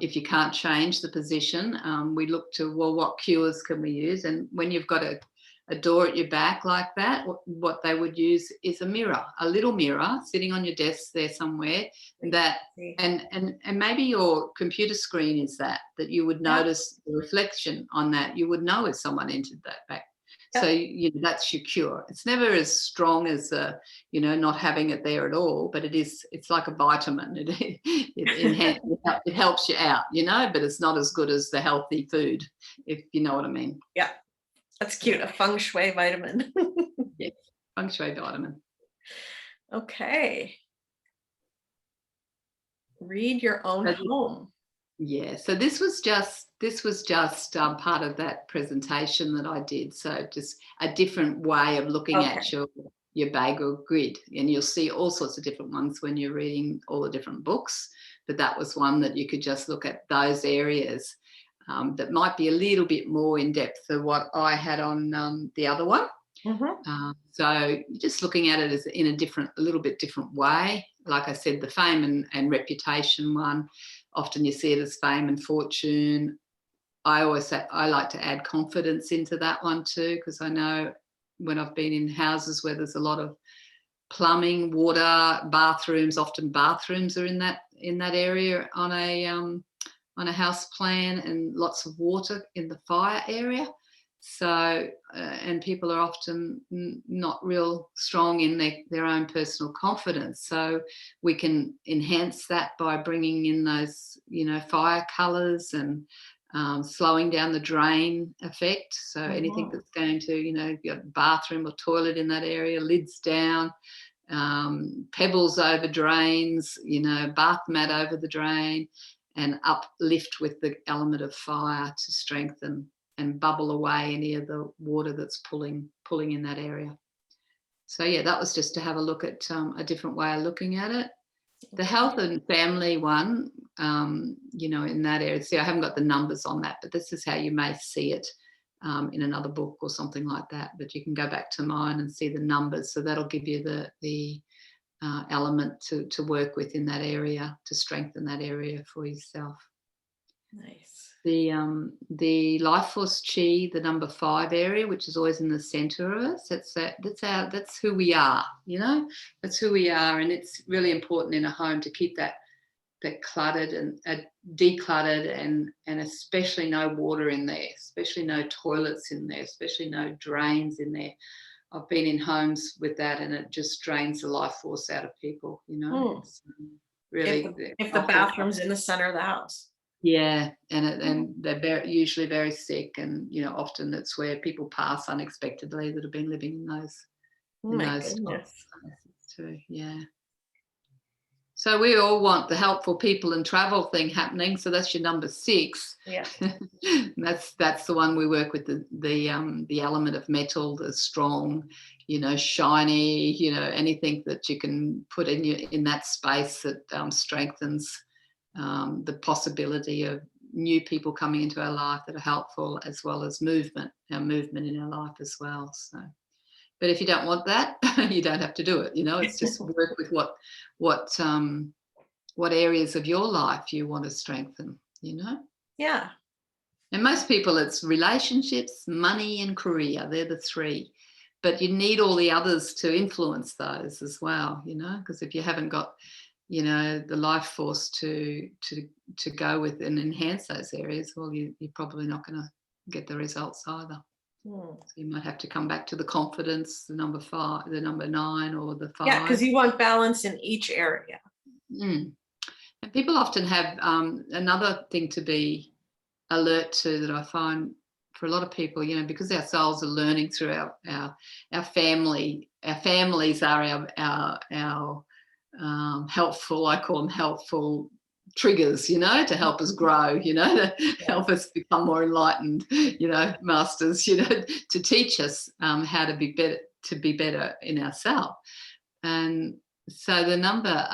If you can't change the position, we look to, well, what cures can we use? And when you've got a door at your back like that, what they would use is a mirror, a little mirror sitting on your desk there somewhere. That and maybe your computer screen is that you would notice the reflection on that. You would know if someone entered that back. So that's your cure. It's never as strong as not having it there at all, but it's like a vitamin. It helps you out, but it's not as good as the healthy food, if you know what I mean. Yeah, that's cute. A Feng Shui vitamin. Yes, Feng Shui vitamin. Okay. Read your own home. Yeah, so this was just part of that presentation that I did. So just a different way of looking at your bagel grid, and you'll see all sorts of different ones when you're reading all the different books. But that was one that you could just look at those areas that might be a little bit more in depth than what I had on the other one. Mm-hmm. So just looking at it as in a little bit different way. Like I said, the fame and reputation one, often you see it as fame and fortune. I always say I like to add confidence into that one too, because I know when I've been in houses where there's a lot of plumbing, water, bathrooms, often bathrooms are in that area on a house plan, and lots of water in the fire area. So, and people are often not real strong in their own personal confidence. So we can enhance that by bringing in those, fire colours and slowing down the drain effect. So anything that's going to, you've got bathroom or toilet in that area, lids down, pebbles over drains, bath mat over the drain, and uplift with the element of fire to strengthen and bubble away any of the water that's pulling in that area. So that was just to have a look at a different way of looking at it. The health and family one, in that area. See, I haven't got the numbers on that, but this is how you may see it in another book or something like that. But you can go back to mine and see the numbers. So that'll give you the element to work with in that area, to strengthen that area for yourself. Nice. The life force chi, the number 5 area, which is always in the center of us. That's who we are. That's who we are, and it's really important in a home to keep that cluttered and decluttered, and especially no water in there, especially no toilets in there, especially no drains in there. I've been in homes with that, and it just drains the life force out of people. It's really if the bathroom's in the center of the house. Yeah, and they're usually very sick, and often it's where people pass unexpectedly that have been living in those places too. Yeah. So we all want the helpful people and travel thing happening. So that's your number 6. Yeah. that's the one we work with, the element of metal, the strong, shiny, anything that you can put in that space that strengthens the possibility of new people coming into our life that are helpful, as well as movement in our life as well. So, but if you don't want that, you don't have to do it. It's just work with what areas of your life you want to strengthen. Yeah. And most people, it's relationships, money, and career. They're the 3. But you need all the others to influence those as well. Because if you haven't got the life force to go with and enhance those areas, well, you're probably not going to get the results either. Hmm. So you might have to come back to the confidence, the number 5, the number 9, or the 5. Yeah, because you want balance in each area. And people often have another thing to be alert to that I find for a lot of people, you know, because our souls are learning through our family. Our families are our helpful, I call them helpful triggers, you know, to help us grow, you know, to help us become more enlightened, you know, masters, you know, to teach us how to be better in ourselves. And so the number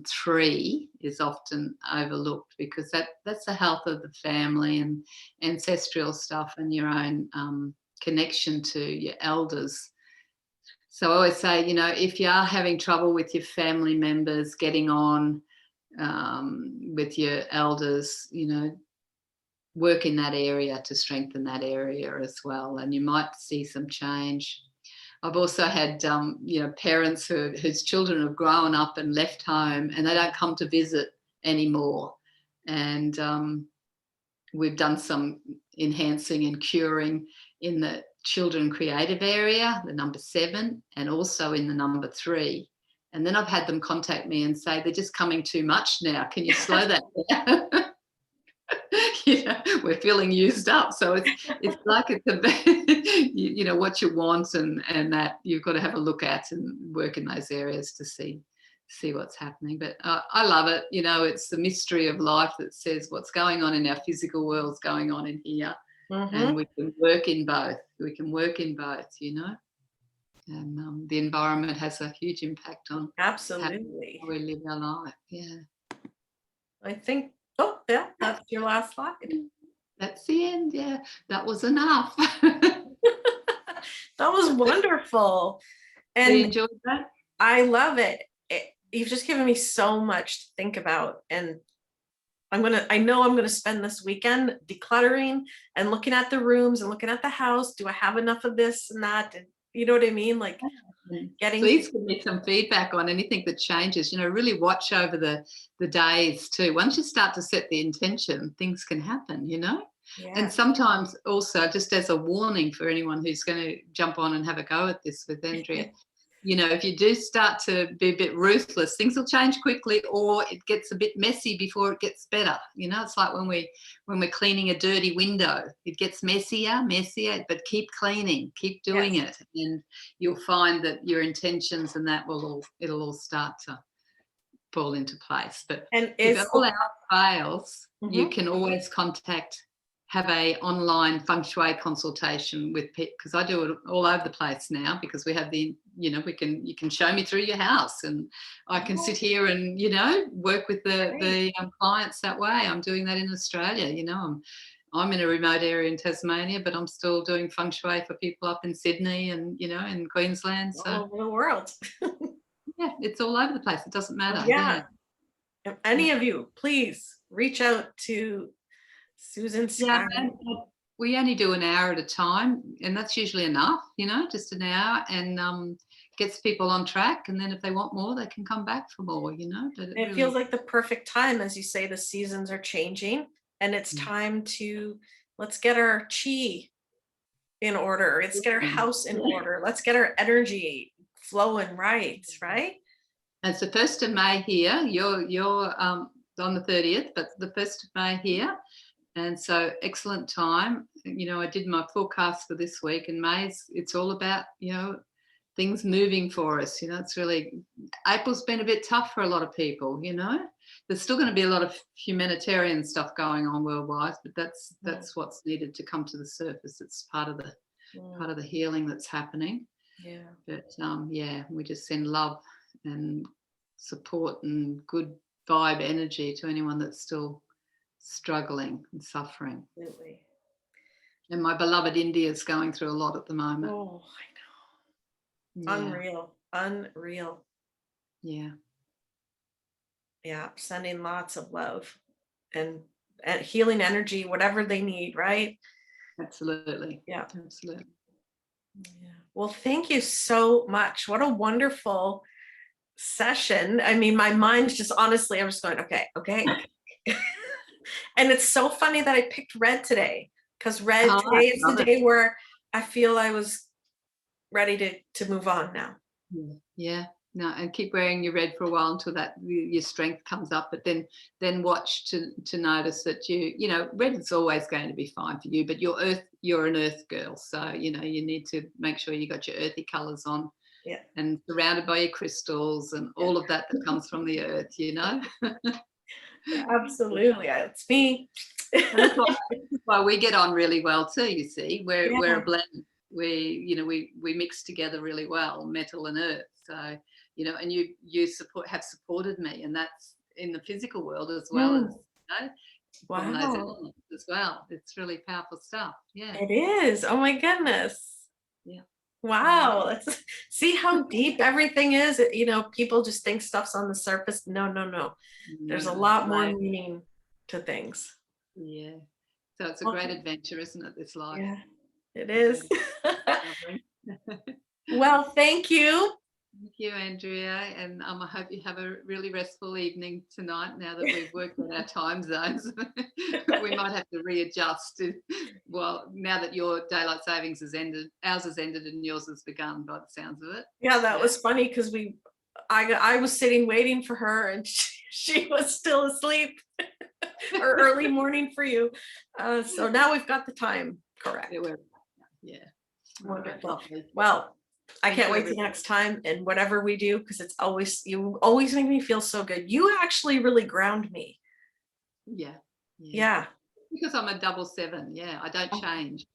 3 is often overlooked because that's the health of the family and ancestral stuff and your own connection to your elders. So I always say, you know, if you are having trouble with your family members getting on with your elders, you know, work in that area to strengthen that area as well, and you might see some change. I've also had, you know, parents whose children have grown up and left home, and they don't come to visit anymore. And we've done some enhancing and curing in the children creative area, the number 7, and also in the number 3. And then I've had them contact me and say, they're just coming too much now. Can you slow that down? You know, we're feeling used up. So it's like it's a, you know, what you want and that you've got to have a look at and work in those areas to see what's happening. But I love it. You know, it's the mystery of life that says what's going on in our physical world's going on in here. And we can work in both. We can work in both, you know. And the environment has a huge impact on Absolutely how we live our life. Yeah. I think, oh yeah, that's your last slide. That's the end. Yeah, that was enough. That was wonderful. And you enjoyed that? I love it. You've just given me so much to think about, and I know I'm gonna spend this weekend decluttering and looking at the rooms and looking at the house. Do I have enough of this and that? And you know what I mean? Like please give me some feedback on anything that changes. You know, really watch over the days too. Once you start to set the intention, things can happen, you know. And sometimes also, just as a warning for anyone who's going to jump on and have a go at this with Andrea, you know, if you do start to be a bit ruthless, things will change quickly, or it gets a bit messy before it gets better. You know, it's like when we're cleaning a dirty window, it gets messier, but keep cleaning, keep doing it, and you'll find that your intentions and that it'll all start to fall into place. But if all else fails, you can always have a online feng shui consultation with people, because I do it all over the place now, because we have you know, you can show me through your house, and I can sit here and, you know, work with the clients that way. I'm doing that in Australia. You know, I'm in a remote area in Tasmania, but I'm still doing feng shui for people up in Sydney and, you know, in Queensland. So all over the world. yeah, it's all over the place. It doesn't matter. Yeah. If any of you, please reach out to Susan Sky. Yeah, we only do an hour at a time, and that's usually enough, you know, just an hour, and gets people on track. And then if they want more, they can come back for more, you know. But it really feels like the perfect time, as you say, the seasons are changing, and it's time to let's get our chi in order. Let's get our house in order. Let's get our energy flowing right. It's the 1st of May here. You're on the 30th, but the 1st of May here. And so excellent time. You know, I did my forecast for this week, and it's all about, you know, things moving for us. You know, it's really, April's been a bit tough for a lot of people, you know. There's still going to be a lot of humanitarian stuff going on worldwide, but that's what's needed to come to the surface. It's part of the healing that's happening. Yeah. But we just send love and support and good vibe energy to anyone that's still struggling and suffering. Absolutely. And my beloved India is going through a lot at the moment. Oh, I know. Yeah. Unreal. Yeah. Yeah. Sending lots of love and healing energy, whatever they need, right? Absolutely. Yeah. Absolutely. Yeah. Well, thank you so much. What a wonderful session. I mean, my mind's just I'm just going, okay. And it's so funny that I picked red today. because red, today is the day where I feel I was ready to move on now. Yeah. No, and keep wearing your red for a while until that your strength comes up, but then watch to notice that you know, red is always going to be fine for you, but you're an earth girl, so you know you need to make sure you got your earthy colors on. Yeah. And surrounded by your crystals and all of that comes from the earth, you know. Yeah, absolutely, it's me. And that's why we get on really well too. You see, we're a blend. We mix together really well, metal and earth. So you know, and you have supported me, and that's in the physical world as well as, you know, from those elements as well. It's really powerful stuff. Yeah, it is. Oh my goodness. Yeah. Wow. Let's see how deep everything is. You know, people just think stuff's on the surface. No. There's a lot more meaning to things. Yeah. So it's a great adventure, isn't it, this life? Yeah, it is. Well, thank you. Thank you, Andrea, and I hope you have a really restful evening tonight now that we've worked out our time zones. We might have to readjust well, now that your daylight savings has ended, ours has ended and yours has begun by the sounds of it. Yeah, that was funny because I was sitting waiting for her and she was still asleep. Or early morning for you. So now we've got the time correct. Yeah. Wonderful. Well, I can't wait till next time and whatever we do, because you always make me feel so good. You actually really ground me. Yeah. Because I'm a 7/7. Yeah, I don't change.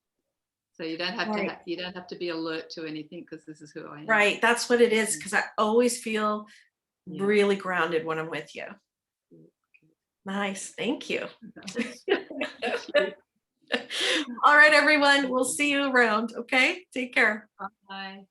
So you don't have to be alert to anything, because this is who I am. Right. That's what it is, because I always feel really grounded when I'm with you. Nice. Thank you. All right, everyone. We'll see you around. Okay. Take care. Bye.